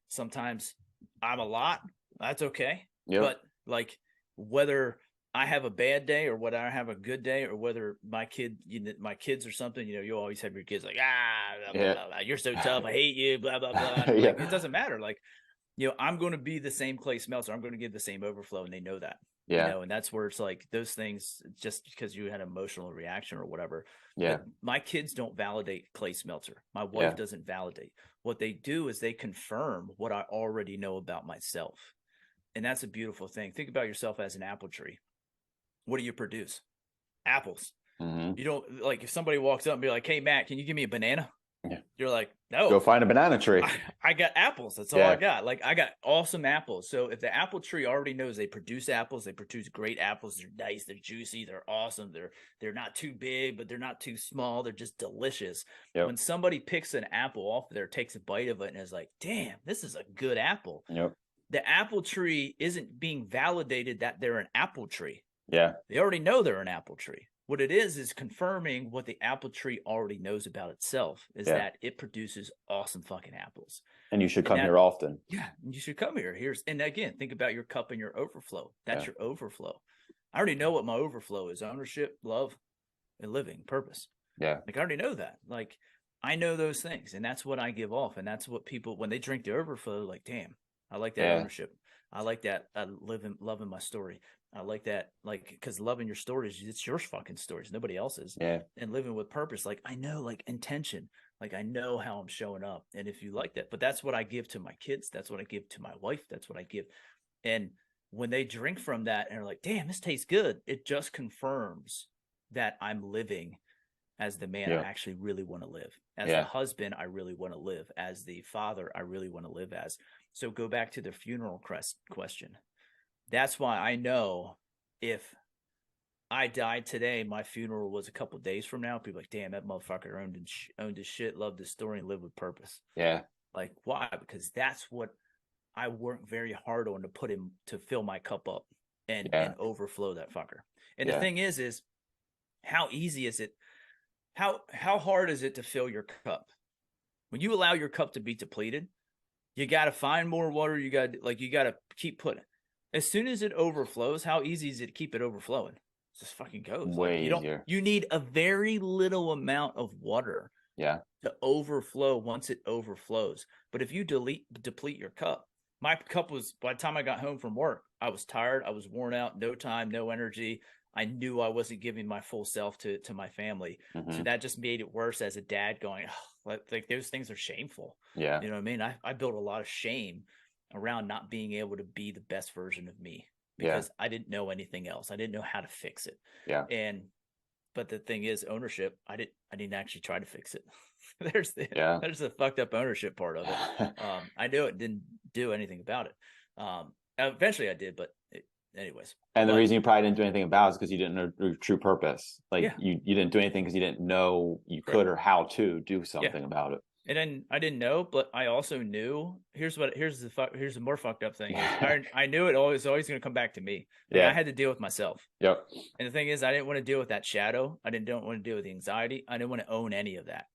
sometimes I'm a lot. That's okay. Yep. But like, whether I have a bad day or whether I have a good day, or whether my kids or something, you always have your kids like, blah, blah, blah, you're so tough, I hate you, blah, blah, blah. Like, it doesn't matter. Like, I'm going to be the same Clay Smeltzer. I'm going to give the same overflow, and they know that.
Yeah.
And that's where it's like, those things, just because you had an emotional reaction or whatever.
Yeah.
My kids don't validate Clay Smeltzer. My wife doesn't validate. What they do is they confirm what I already know about myself. And that's a beautiful thing. Think about yourself as an apple tree. What do you produce? Apples. Mm-hmm. You don't, like, if somebody walks up and be like, "Hey, Matt, can you give me a banana?" Yeah. You're like, "No,
go find a banana tree."
I got apples. That's all I got. Like, I got awesome apples. So if the apple tree already knows they produce apples, they produce great apples. They're nice. They're juicy. They're awesome. They're not too big, but they're not too small. They're just delicious. Yep. When somebody picks an apple off there, takes a bite of it, and is like, "Damn, this is a good apple."
Yep.
The apple tree isn't being validated that they're an apple tree.
Yeah.
They already know they're an apple tree. What it is confirming what the apple tree already knows about itself, is that it produces awesome fucking apples.
And you should come here often.
Yeah, you should come here. And again, think about your cup and your overflow. That's your overflow. I already know what my overflow is: ownership, love, and living, purpose.
Yeah.
Like, I already know that. Like, I know those things, and that's what I give off. And that's what people, when they drink the overflow, like, damn, I like that ownership. I like that. Loving my story. I like that, like, because loving your stories, it's your fucking stories, nobody else's.
Yeah.
And living with purpose, like, I know, like, intention, like, I know how I'm showing up. And if you like that, but that's what I give to my kids. That's what I give to my wife. That's what I give. And when they drink from that and are like, "Damn, this tastes good," it just confirms that I'm living as the man I actually really want to live, as the husband I really want to live, as the father I really want to live as. So go back to the funeral question. That's why I know if I died today, my funeral was a couple days from now, people are like, damn, that motherfucker owned his shit, loved his story, and lived with purpose.
Yeah.
Like, why? Because that's what I worked very hard on to fill my cup up and overflow that fucker. And the thing is how easy is it? How hard is it to fill your cup? When you allow your cup to be depleted, you got to find more water. You got to keep putting. As soon as it overflows, how easy is it to keep it overflowing? It just fucking goes.
Way easier.
You need a very little amount of water to overflow once it overflows. But if you deplete your cup, my cup was, by the time I got home from work, I was tired. I was worn out, no time, no energy. I knew I wasn't giving my full self to my family. So that just made it worse as a dad going, oh, like those things are shameful.
Yeah.
You know what I mean? I built a lot of shame around not being able to be the best version of me because I didn't know anything else. I didn't know how to fix it.
Yeah.
But the thing is, ownership, I didn't actually try to fix it. There's the fucked up ownership part of it. I knew it, didn't do anything about it. Eventually I did, but anyways.
And the reason you probably didn't do anything about it is because you didn't know your true purpose. Like you didn't do anything because you didn't know you could or how to do something about it.
And then I didn't know, but I also knew. Here's the more fucked up thing. I knew it always going to come back to me. Like, I had to deal with myself.
Yep.
And the thing is, I didn't want to deal with that shadow. I don't want to deal with the anxiety. I didn't want to own any of that.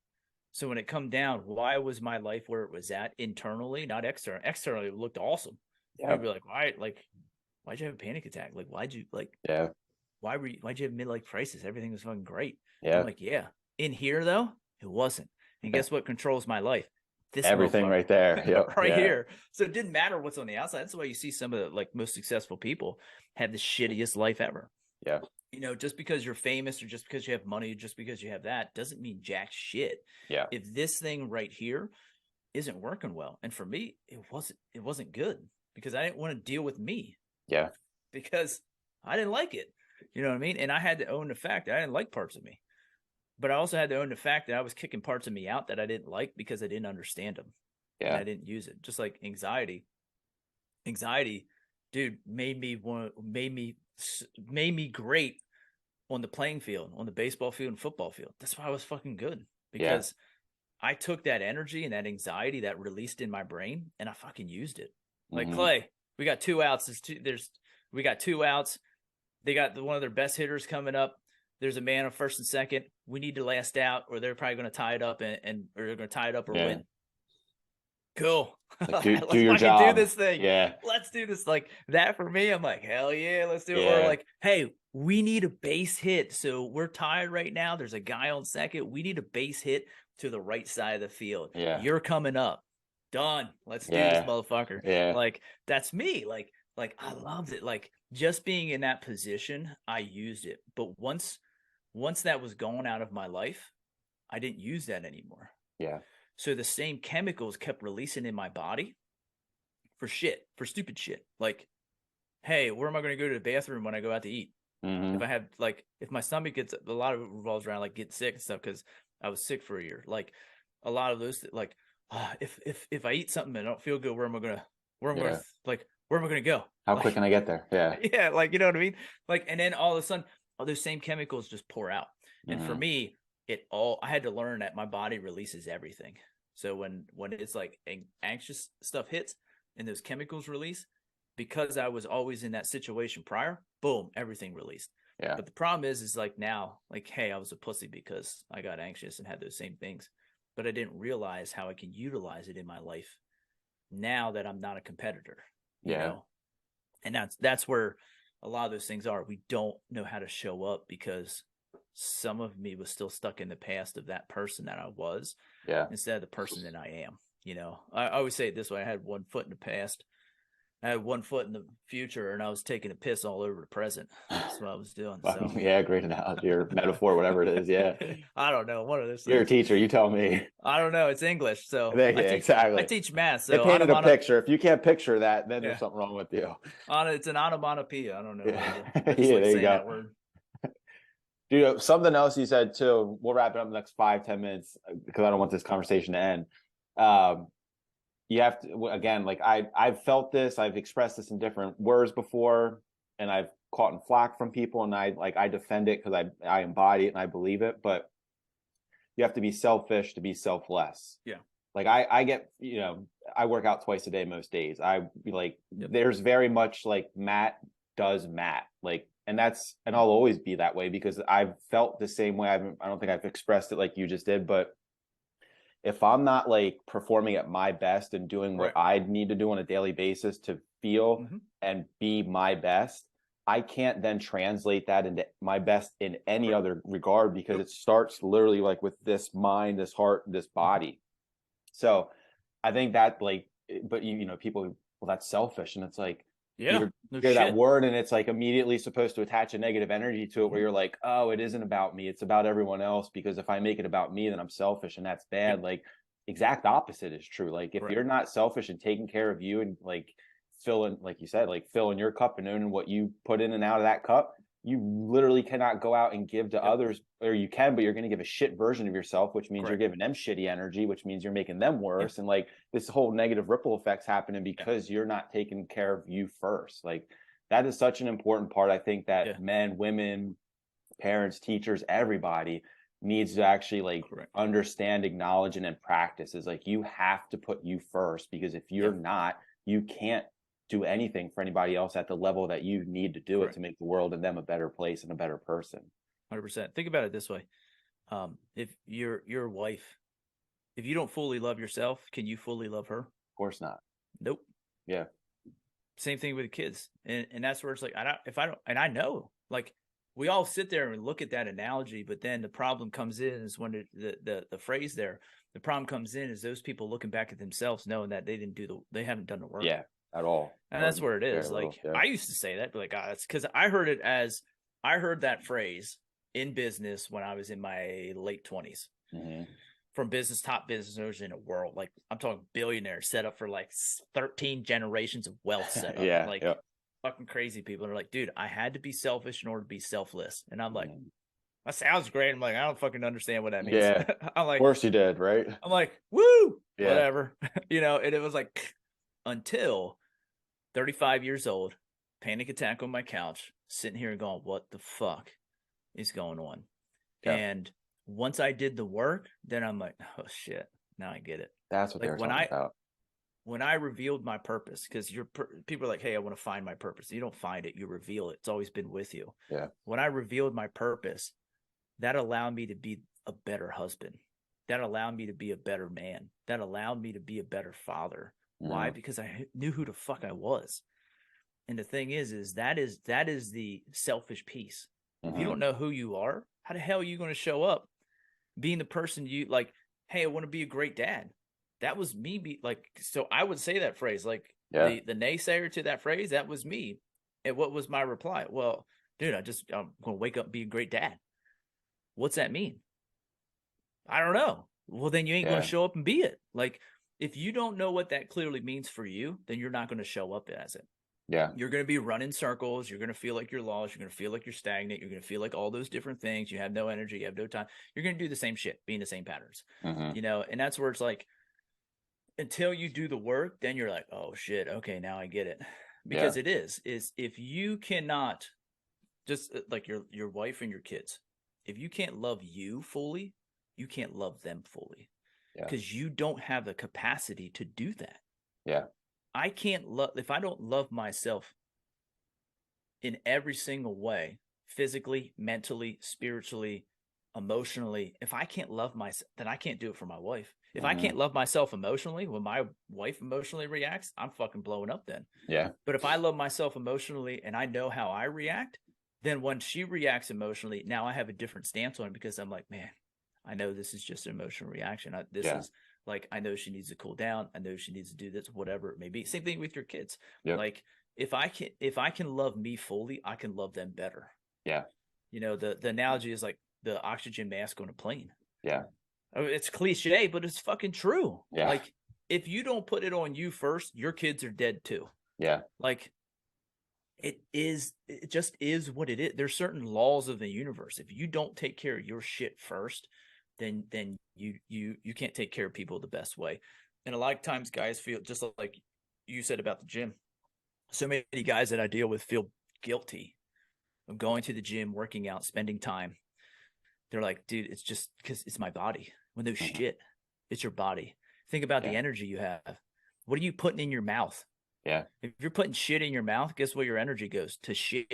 So when it come down, why was my life where it was at internally, not externally? Externally, it looked awesome. Yeah. I'd be like, why'd you have a panic attack? Like, why'd you have a midlife crisis? Everything was fucking great. Yeah. I'm like, in here though, it wasn't. And guess what controls my life?
Everything right there. Yep.
Here. So it didn't matter what's on the outside. That's why you see some of the most successful people have the shittiest life ever.
Yeah.
You know, just because you're famous or just because you have money, just because you have that doesn't mean jack shit.
Yeah.
If this thing right here isn't working well. And for me, it wasn't good because I didn't want to deal with me.
Yeah.
Because I didn't like it. You know what I mean? And I had to own the fact that I didn't like parts of me. But I also had to own the fact that I was kicking parts of me out that I didn't like because I didn't understand them. Yeah. And I didn't use it. Just like anxiety. Anxiety, dude, made me great on the playing field, on the baseball field and football field. That's why I was fucking good. Because I took that energy and that anxiety that released in my brain and I fucking used it. Like, Clay, we got 2 outs. We got 2 outs. They got one of their best hitters coming up. There's a man on first and second. We need to last out, or they're probably going to tie it up or they're going to tie it up or win. Cool.
Like, do your job.
Do this thing.
Yeah.
Let's do this. Like that for me. I'm like, hell yeah, let's do it. Or like, hey, we need a base hit. So we're tied right now. There's a guy on second. We need a base hit to the right side of the field.
Yeah.
You're coming up. Done. Let's do this, motherfucker.
Yeah.
Like that's me. Like I loved it. Like just being in that position, I used it. But once that was gone out of my life, I didn't use that anymore.
Yeah.
So the same chemicals kept releasing in my body for stupid shit. Like, hey, where am I going to go to the bathroom when I go out to eat? If I have if my stomach gets, a lot of it revolves around like getting sick and stuff because I was sick for a year. Like a lot of those, like if I eat something and I don't feel good, where am I going to go?
How quick can I get there? Yeah.
Yeah. Like, you know what I mean? Like, and then all of a sudden, all those same chemicals just pour out. And for me, I had to learn that my body releases everything. So when it's like anxious stuff hits and those chemicals release, because I was always in that situation prior, boom, everything released. Yeah. But the problem is like now, like, hey, I was a pussy because I got anxious and had those same things, but I didn't realize how I can utilize it in my life now that I'm not a competitor. You know? And that's where a lot of those things are. We don't know how to show up because some of me was still stuck in the past of that person that I was, instead of the person that I am. You know, I always say it this way: I had 1 foot in the past, I had 1 foot in the future, and I was taking a piss all over the present. That's what I was doing. So.
Yeah, great analogy or metaphor, whatever it is. Yeah,
I don't know. One of those things.
You're a teacher. You tell me.
I don't know. It's English, so
exactly.
I teach math. So
it painted a picture. If you can't picture that, then there's something wrong with you.
It's an onomatopoeia. I don't know.
Yeah, there you go.
That word.
Dude, something else you said too. We'll wrap it up in the next 5-10 minutes because I don't want this conversation to end. you have to, again, like I've felt this, I've expressed this in different words before, and I've caught in flack from people, and I defend it because I embody it and I believe it. But you have to be selfish to be selfless.
Yeah.
Like I get, I work out twice a day most days. There's very much like Matt does Matt, like, and I'll always be that way because I've felt the same way. I don't think I've expressed it like you just did, but if I'm not like performing at my best and doing what I need to do on a daily basis to feel and be my best, I can't then translate that into my best in any other regard, because it starts literally like with this mind, this heart, this body. So I think that, like, but people, well, that's selfish. And it's like, you hear that word and it's like immediately supposed to attach a negative energy to it, where you're like, oh, it isn't about me, it's about everyone else, because if I make it about me, then I'm selfish and that's bad. Like, exact opposite is true. Like, if you're not selfish and taking care of you and like filling, like you said, like filling your cup and owning what you put in and out of that cup, you literally cannot go out and give to others, or you can, but you're going to give a shit version of yourself, which means you're giving them shitty energy, which means you're making them worse. And like this whole negative ripple effect's happening because you're not taking care of you first. Like, that is such an important part. I think that men, women, parents, teachers, everybody needs to actually like understand, acknowledge, and then practice is like, you have to put you first, because if you're not, you can't do anything for anybody else at the level that you need to do it to make the world and them a better place and a better person.
100%. Think about it this way. If your wife, if you don't fully love yourself, can you fully love her?
Of course not.
Nope.
Yeah.
Same thing with the kids. And that's where it's like, I know, like, we all sit there and look at that analogy, but then the problem comes in is when the phrase there, the problem comes in is those people looking back at themselves, knowing that they haven't done the work.
Yeah. At all.
And that's where it is. Like, I used to say that, but like, it's because I heard that phrase in business when I was in my late 20s from top business owners in the world. Like, I'm talking billionaires set up for like 13 generations of wealth set up. Fucking crazy people. And they're like, dude, I had to be selfish in order to be selfless. And I'm like, that sounds great. I'm like, I don't fucking understand what that means.
Yeah.
I'm like,
of course you did, right?
I'm like, woo, whatever. And it was like, until 35 years old, panic attack on my couch, sitting here and going, what the fuck is going on? Yeah. And once I did the work, then I'm like, oh shit, now I get it.
That's what they're talking about.
When I revealed my purpose, because people are like, hey, I want to find my purpose. You don't find it, you reveal it. It's always been with you.
Yeah.
When I revealed my purpose, that allowed me to be a better husband. That allowed me to be a better man. That allowed me to be a better father. Why? Because I knew who the fuck I was. And the thing is that is the selfish piece. If you don't know who you are, how the hell are you going to show up being the person you like, hey, I want to be a great dad. That was me. So I would say that phrase, like the naysayer to that phrase, that was me. And what was my reply? Well, dude, I'm going to wake up and be a great dad. What's that mean? I don't know. Well, then you ain't going to show up and be it. Like, if you don't know what that clearly means for you, then you're not going to show up as it.
Yeah.
You're going to be running circles. You're going to feel like you're lost. You're going to feel like you're stagnant. You're going to feel like all those different things. You have no energy. You have no time. You're going to do the same shit, being the same patterns, and that's where it's like, until you do the work, then you're like, oh shit. Okay. Now I get it. Because it is if you cannot, just like your wife and your kids, if you can't love you fully, you can't love them fully. Because you don't have the capacity to do that.
Yeah.
I can't love, if I don't love myself in every single way, physically, mentally, spiritually, emotionally, if I can't love myself, then I can't do it for my wife. If I can't love myself emotionally, when my wife emotionally reacts, I'm fucking blowing up then.
Yeah.
But if I love myself emotionally and I know how I react, then when she reacts emotionally, now I have a different stance on it, because I'm like, man, I know this is just an emotional reaction. This is like, I know she needs to cool down. I know she needs to do this, whatever it may be. Same thing with your kids. Yep. Like, if I can love me fully, I can love them better.
Yeah.
The analogy is like the oxygen mask on a plane.
Yeah.
I mean, it's cliche, but it's fucking true.
Yeah.
Like, if you don't put it on you first, your kids are dead too.
Yeah.
Like, it just is what it is. There's certain laws of the universe. If you don't take care of your shit first, then you can't take care of people the best way. And a lot of times guys feel just like you said about the gym. So many guys that I deal with feel guilty of going to the gym, working out, spending time. They're like, dude, it's just because it's my body. When there's
Mhm.
shit, it's your body. Think about the
Yeah.
energy you have. What are you putting in your mouth?
Yeah.
If you're putting shit in your mouth, guess where your energy goes? To shit.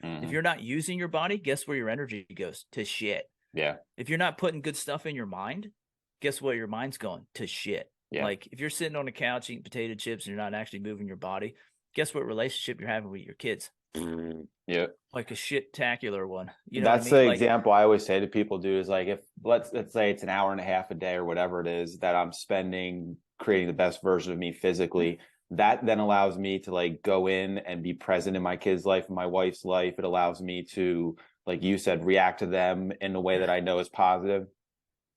If
Hmm.
you're not using your body, guess where your energy goes? To shit.
Yeah.
If you're not putting good stuff in your mind, guess where your mind's going? To shit.
Yeah.
Like if you're sitting on the couch eating potato chips and you're not actually moving your body, guess what relationship you're having with your kids?
Yeah.
Like a shit-tacular one. You know what I
That's the
mean? Like,
example I always say to people, dude, is like if let's say it's an hour and a half a day or whatever it is that I'm spending creating the best version of me physically, that then allows me to like go in and be present in my kid's life and my wife's life. It allows me to, like you said, react to them in a way
yeah,
that I know is positive.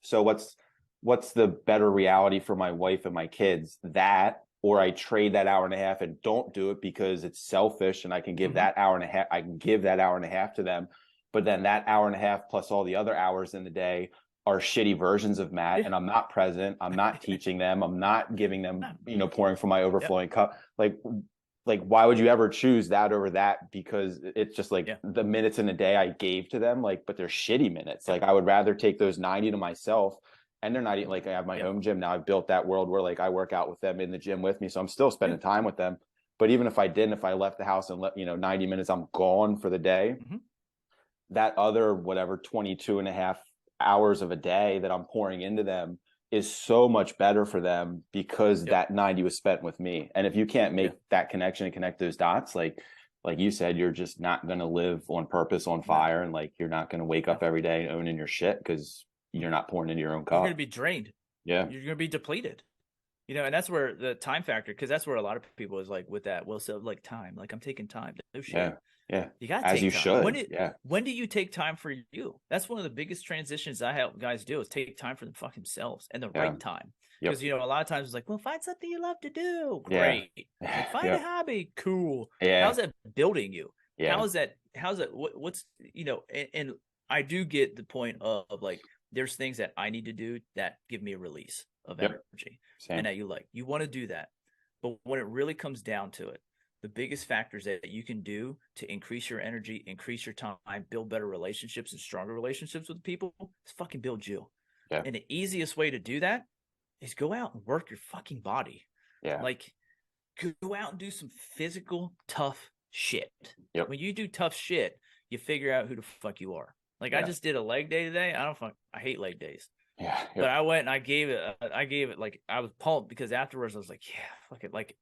So what's the better reality for my wife and my kids? That, or I trade that hour and a half and don't do it because it's selfish and I can give
mm-hmm.
that hour and a half, I can give that hour and a half to them. But then that hour and a half plus all the other hours in the day are shitty versions of Matt,
Yeah,
and I'm not present. I'm not teaching them. I'm not giving them,
no,
pouring from my
yep,
overflowing cup. Like why would you ever choose that over that? Because it's just like
yeah,
the minutes in a day I gave to them, like, but they're shitty minutes.
yep,
Like I would rather take those 90 to myself. And they're not even like, I have my
yep,
home gym now. I've built that world where like I work out with them in the gym with me. So I'm still
yeah,
spending time with them. But even if I didn't, if I left the house and let, 90 minutes, I'm gone for the day.
mm-hmm.
That other whatever 22 and a half hours of a day that I'm pouring into them is so much better for them because
Yep,
that 90 was spent with me. And if you can't
yeah,
make that connection and connect those dots, like you said, you're just not going to live on purpose on
no,
fire. And like, you're not going to wake
no.
up every day owning your shit because you're not pouring into your own
You're going to
cup.
be drained.
Yeah.
You're going to be depleted. And that's where the time factor, because that's where a lot of people is like with that. Well, so like time, like I'm taking time. No
Yeah.
shit.
Yeah.
You got to
As
take
you
time. When
should.
did
Yeah.
when do you take time for you? That's one of the biggest transitions I help guys do is take time for them fucking selves and the
Yeah.
right time.
Yep.
Because a lot of times it's like, well, find something you love to do.
Yeah.
Great. Like find a
Yep.
hobby. Cool.
Yeah.
How's that building you?
Yeah.
How's that what's and I do get the point of like there's things that I need to do that give me a release of
Yep.
energy and
Same.
that you want to do that. But when it really comes down to it, the biggest factors that you can do to increase your energy, increase your time, build better relationships and stronger relationships with people is fucking build you.
Yeah.
And the easiest way to do that is go out and work your fucking body.
Yeah.
Like go out and do some physical tough shit.
Yep.
When you do tough shit, you figure out who the fuck you are. Like I
Yeah.
just did a leg day today. I hate leg days.
Yeah.
But
Yep.
I went and I gave it like I was pumped because afterwards I was like, yeah, fuck it. Like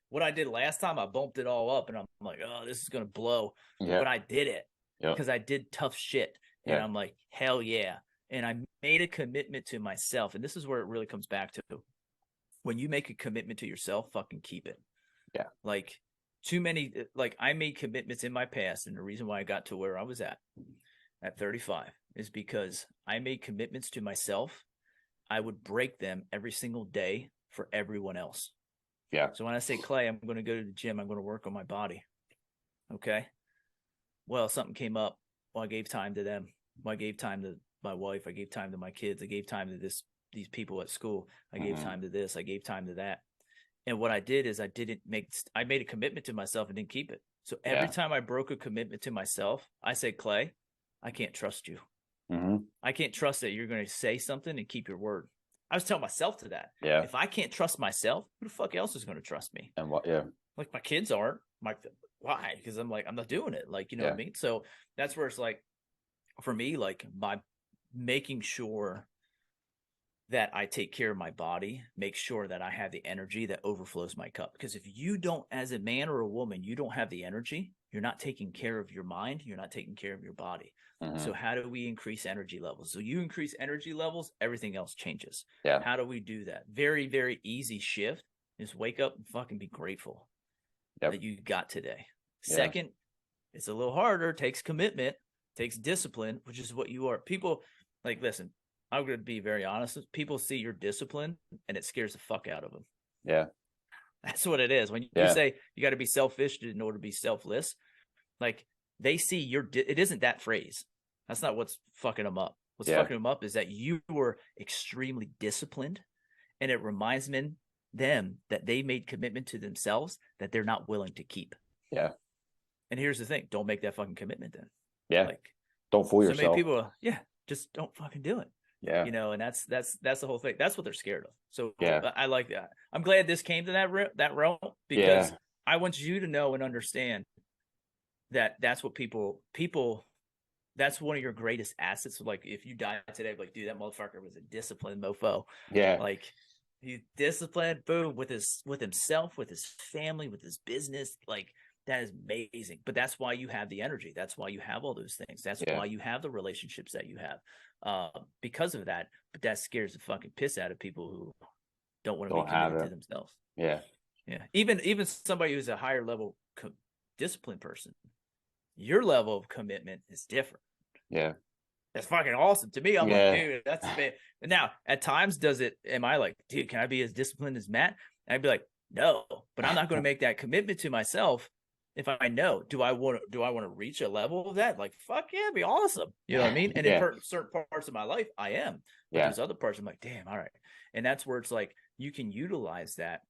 what I did last time, I bumped it all up and I'm like, oh, this is gonna blow. But
Yep.
I did it
Yep.
because I did tough shit. And
Yeah.
I'm like, hell yeah. And I made a commitment to myself. And this is where it really comes back to when you make a commitment to yourself, fucking keep it.
Yeah.
Like too many like I made commitments in my past, and the reason why I got to where I was at 35 is because I made commitments to myself. I would break them every single day for everyone else.
Yeah.
So when I say, Clay, I'm going to go to the gym, I'm going to work on my body. Okay. Well, something came up. Well, I gave time to them. Well, I gave time to my wife. I gave time to my kids. I gave time to these people at school. I gave time to this. I gave time to that. And what I did is I made a commitment to myself and didn't keep it. So every
Yeah.
time I broke a commitment to myself, I said, Clay, I can't trust you.
Mm-hmm.
I can't trust that you're going to say something and keep your word. I was telling myself to that.
Yeah.
If I can't trust myself, who the fuck else is going to trust me?
And what? Yeah.
Like my kids aren't. Why? Because I'm like, I'm not doing it. Like, what I mean? So that's where it's like, for me, like by making sure that I take care of my body, make sure that I have the energy that overflows my cup. Because if you don't, as a man or a woman, you don't have the energy, you're not taking care of your mind, you're not taking care of your body.
Mm-hmm.
So how do we increase energy levels? So you increase energy levels, everything else changes.
Yeah.
How do we do that? Very, very easy shift is wake up and fucking be grateful that you got today.
Yeah.
Second, it's a little harder, takes commitment, takes discipline, which is what you are. People like, listen, I'm going to be very honest. People see your discipline and it scares the fuck out of them.
Yeah.
That's what it is. When you say you got to be selfish in order to be selfless, like they see it isn't that phrase. That's not what's fucking them up. What's fucking them up is that you were extremely disciplined. And it reminds them that they made commitment to themselves that they're not willing to keep.
Yeah.
And here's the thing, don't make that fucking commitment then.
Yeah.
Like,
don't fool
so
yourself.
many people, just don't fucking do it.
Yeah.
And that's the whole thing. That's what they're scared of. So
yeah.
I like that. I'm glad this came to that realm, because I want you to know and understand that that's what people, that's one of your greatest assets. So like, if you die today, like, dude, that motherfucker was a disciplined mofo.
Yeah.
Like, he's disciplined, boom, with himself, with his family, with his business. Like, that is amazing. But that's why you have the energy. That's why you have all those things. That's why you have the relationships that you have, because of that. But that scares the fucking piss out of people who don't want to be committed to themselves.
Yeah.
Even somebody who's a higher level disciplined person, your level of commitment is different.
Yeah.
That's fucking awesome to me. I'm like, dude, that's bad. Now, at times, am I like, dude, can I be as disciplined as Matt? And I'd be like, no, but I'm not going to make that commitment to myself. If I know, do I want to reach a level of that? Like, fuck yeah, it'd be awesome. You know what I mean? And in certain parts of my life, I am. But there's other parts I'm like, damn, all right. And that's where it's like, you can utilize that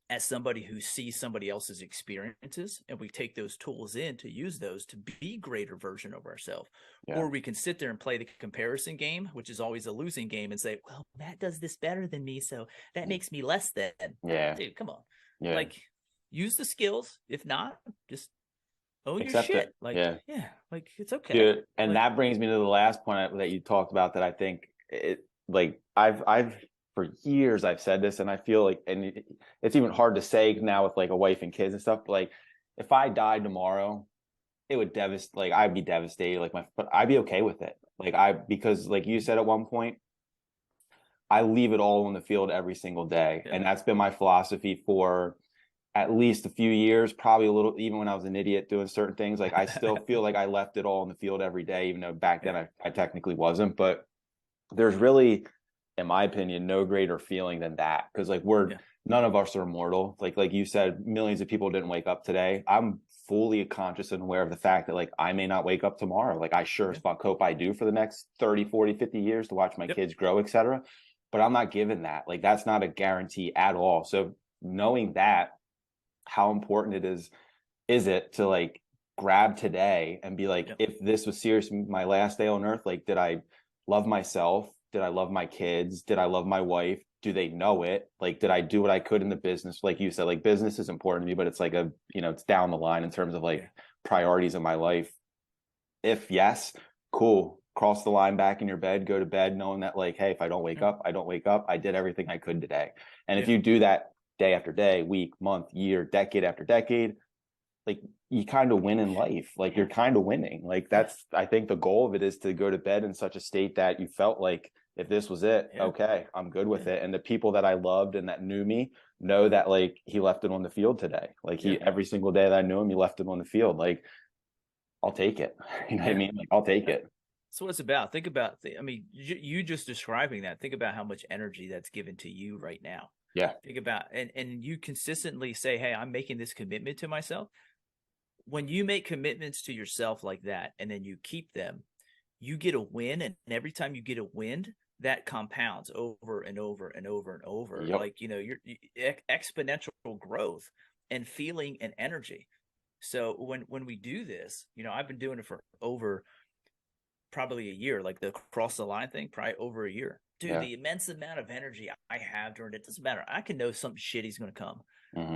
as somebody who sees somebody else's experiences, and we take those tools in to use those to be greater version of ourselves. Or we can sit there and play the comparison game, which is always a losing game, and say, well, Matt does this better than me, so that makes me less than. Dude, come on. Like, use the skills. If not, just own your shit.
It.
Like, like, it's okay.
Dude, and
like,
that brings me to the last point that you talked about, that I think I've for years I've said this, and I feel like, and it's even hard to say now with like a wife and kids and stuff, but like, if I died tomorrow, it would devastate, like, I'd be devastated, but I'd be okay with it. Because like you said at one point, I leave it all on the field every single day. And that's been my philosophy for at least a few years, probably a little, even when I was an idiot doing certain things. Like, I still feel like I left it all on the field every day, even though back then I technically wasn't. But there's really, in my opinion, no greater feeling than that. Because like, none of us are immortal. Like you said, millions of people didn't wake up today. I'm fully conscious and aware of the fact that like, I may not wake up tomorrow. Like, I sure as fuck hope I do for the next 30, 40, 50 years to watch my kids grow, etc. But I'm not given that. Like, that's not a guarantee at all. So knowing that, how important it is it to like grab today and be like, if this was serious, my last day on earth, like, did I love myself? Did I love my kids? Did I love my wife? Do they know it? Like, did I do what I could in the business? Like you said, like, business is important to me, but it's like it's down the line in terms of like priorities in my life. If yes, cool. Cross the line back in your bed, go to bed, knowing that like, hey, if I don't wake up, I don't wake up. I did everything I could today. And if you do that day after day, week, month, year, decade after decade, like, you kind of win in life. Like, you're kind of winning. Like, that's, I think the goal of it is to go to bed in such a state that you felt like, if this was it, okay, I'm good with it. And the people that I loved and that knew me know that like, he left it on the field today. Like, every single day that I knew him, he left it on the field. Like, I'll take it. You know what I mean? Like, I'll take it.
That's what it's about. Think about, I mean, you just describing that. Think about how much energy that's given to you right now.
Yeah.
Think about, and you consistently say, hey, I'm making this commitment to myself. When you make commitments to yourself like that, and then you keep them, you get a win. And every time you get a win, that compounds over and over and over and over. Like, you're exponential growth and feeling and energy. So when we do this, I've been doing it for over probably a year, like the cross the line thing, probably over a year. Dude, the immense amount of energy I have during it, doesn't matter. I can know something shitty's going to come.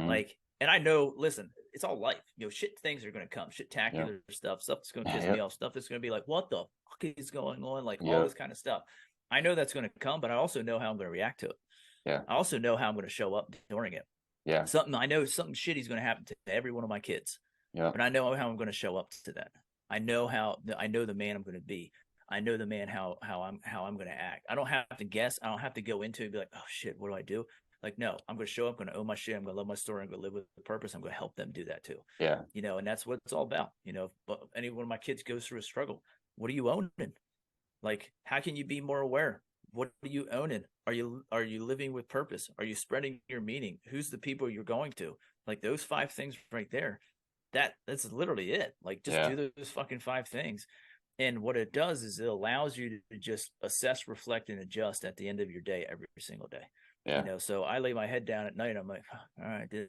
Like, and I know, listen, it's all life. Shit things are going to come. Shit-tacular stuff that's going to piss me off. Stuff that's going to be like, what the fuck is going on? Like, all this kind of stuff. I know that's going to come, but I also know how I'm going to react to it. I also know how I'm going to show up during it. I know something shitty's going to happen to every one of my kids. But I know how I'm going to show up to that. I know the man I'm going to be. I know the man how I'm going to act. I don't have to guess. I don't have to go into it and be like, oh shit, what do I do? Like, no, I'm going to show up, I'm going to own my shit, I'm going to love my story, I'm going to live with purpose, I'm going to help them do that too. And that's what it's all about. But any one of my kids goes through a struggle, what are you owning? Like, how can you be more aware? What are you owning? Are you living with purpose? Are you spreading your meaning? Who's the people you're going to? Like, those 5 things right there, that's literally it. Like, just do those fucking 5 things. And what it does is it allows you to just assess, reflect, and adjust at the end of your day, every single day.
Yeah.
You know, so I lay my head down at night. I'm like, all right, did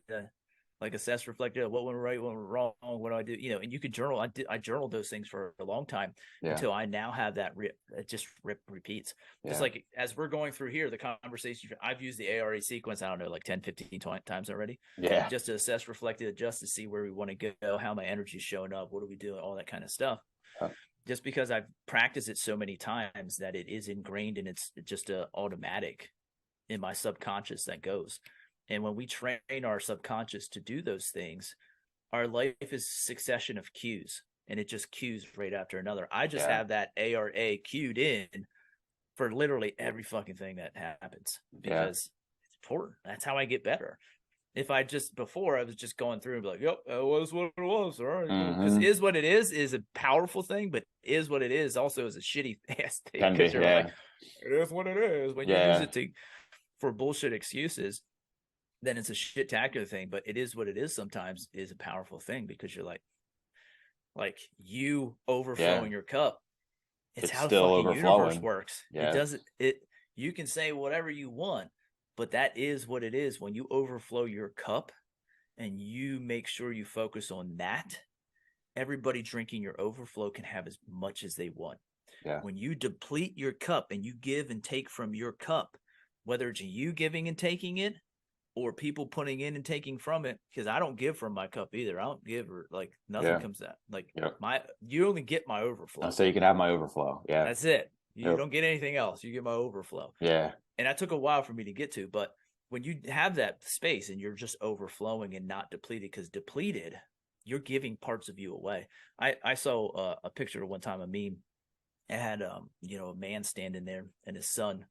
like assess, reflect, what went right, what went wrong, what do I do? You know, and you could journal. I journaled those things for a long time until I now have that it just repeats. Just like as we're going through here, the conversation, I've used the ARA sequence, I don't know, like 10, 15, 20 times already.
Yeah.
Just to assess, reflect, adjust to see where we want to go, how my energy is showing up, what do we do, all that kind of stuff. Just because I've practiced it so many times that it is ingrained and it's just a automatic in my subconscious that goes. And when we train our subconscious to do those things, our life is a succession of cues, and it just cues right after another. I just have that ARA cued in for literally every fucking thing that happens because it's important. That's how I get better. If I just before I was just going through and be like, yep, that was what it was. All right, because is what it is a powerful thing, but is what it is also is a shitty ass thing. Because you're like, it is what it is. When you use it for bullshit excuses, then it's a shit-tacular thing. But it is what it is sometimes is a powerful thing because you're like you overflowing your cup. It's how the fucking universe works. It doesn't. You can say whatever you want, but that is what it is. When you overflow your cup and you make sure you focus on that, everybody drinking your overflow can have as much as they want. When you deplete your cup and you give and take from your cup, whether it's you giving and taking it or people putting in and taking from it, because I don't give from my cup either. I don't give or like nothing comes out. Like you only get my overflow.
So you can have my overflow. Yeah.
That's it. You don't get anything else. You get my overflow.
Yeah.
And that took a while for me to get to, but when you have that space and you're just overflowing and not depleted, because depleted, you're giving parts of you away. I saw a picture one time, a meme. It had a man standing there and his son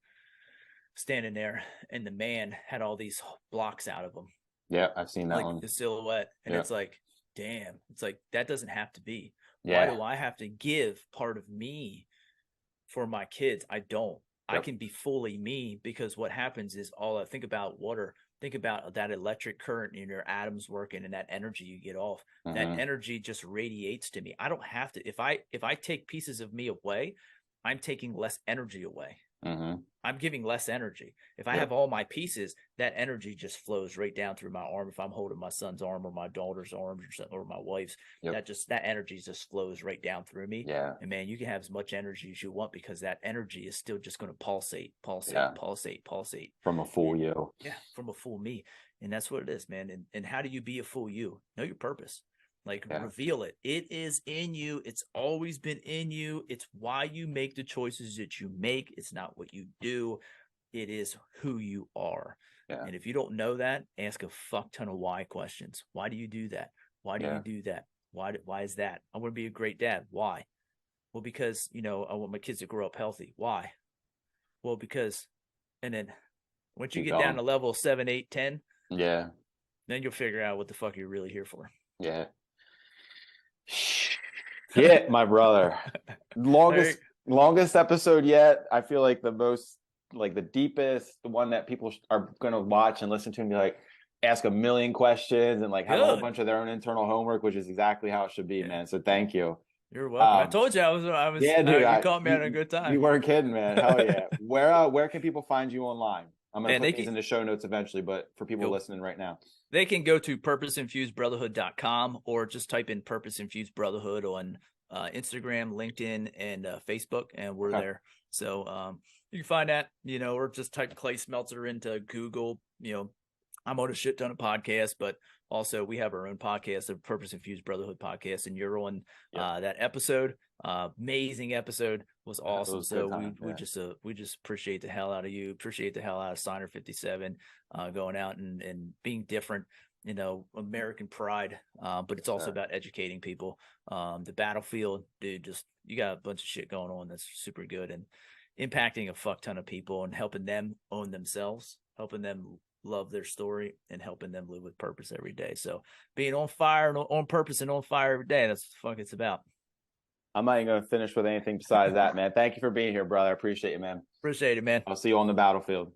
standing there, and the man had all these blocks out of him.
Yeah, I've seen that
like
one.
The silhouette, and it's like, damn, it's like that doesn't have to be. Why do I have to give part of me for my kids? I don't. I can be fully me, because what happens is all I think about water. Think about that electric current in your atoms working and that energy you get off. That energy just radiates to me. I don't have to. If I take pieces of me away, I'm taking less energy away. I'm giving less energy. If I have all my pieces, that energy just flows right down through my arm. If I'm holding my son's arm or my daughter's arm or my wife's, that energy just flows right down through me. And man, you can have as much energy as you want, because that energy is still just going to pulsate
from a full you.
From a full me. And that's what it is, man. And how do you be a full you? Know your purpose. Reveal it. It is in you. It's always been in you. It's why you make the choices that you make. It's not what you do. It is who you are. And if you don't know that, ask a fuck ton of why questions. Why do you do that? Why do you do that? Why is that? I want to be a great dad. Why? Well, because, I want my kids to grow up healthy. Why? Well, because, and then once you get down to level 7, 8, 10, then you'll figure out what the fuck you're really here for.
Shit, my brother. Longest episode yet. I feel like the most, like the deepest, the one that people are gonna watch and listen to and be like, ask a million questions and like have a whole bunch of their own internal homework, which is exactly how it should be, man. So thank you.
You're welcome. I told you I was. Yeah, dude, you caught me at a good time.
You weren't kidding, man. Hell yeah. Where can people find you online? I'm gonna put these in the show notes eventually, but for people listening right now,
they can go to purposeinfusedbrotherhood.com or just type in Purpose Infused Brotherhood on Instagram, LinkedIn, and Facebook, and we're there. So you can find that, or just type Clay Smeltzer into Google. I'm on a shit ton of podcasts, but also we have our own podcast, the Purpose Infused Brotherhood podcast, and you're on that episode. Amazing episode, was awesome. We just appreciate the hell out of you. Appreciate the hell out of Steiner 57 going out and being different. American pride, but it's also about educating people. The battlefield, dude, you got a bunch of shit going on that's super good and impacting a fuck ton of people and helping them own themselves, helping them love their story, and helping them live with purpose every day. So being on fire and on purpose and on fire every day, that's what the fuck it's about.
I'm not even going to finish with anything besides that, man. Thank you for being here, brother. I appreciate you, man.
Appreciate it, man.
I'll see you on the battlefield.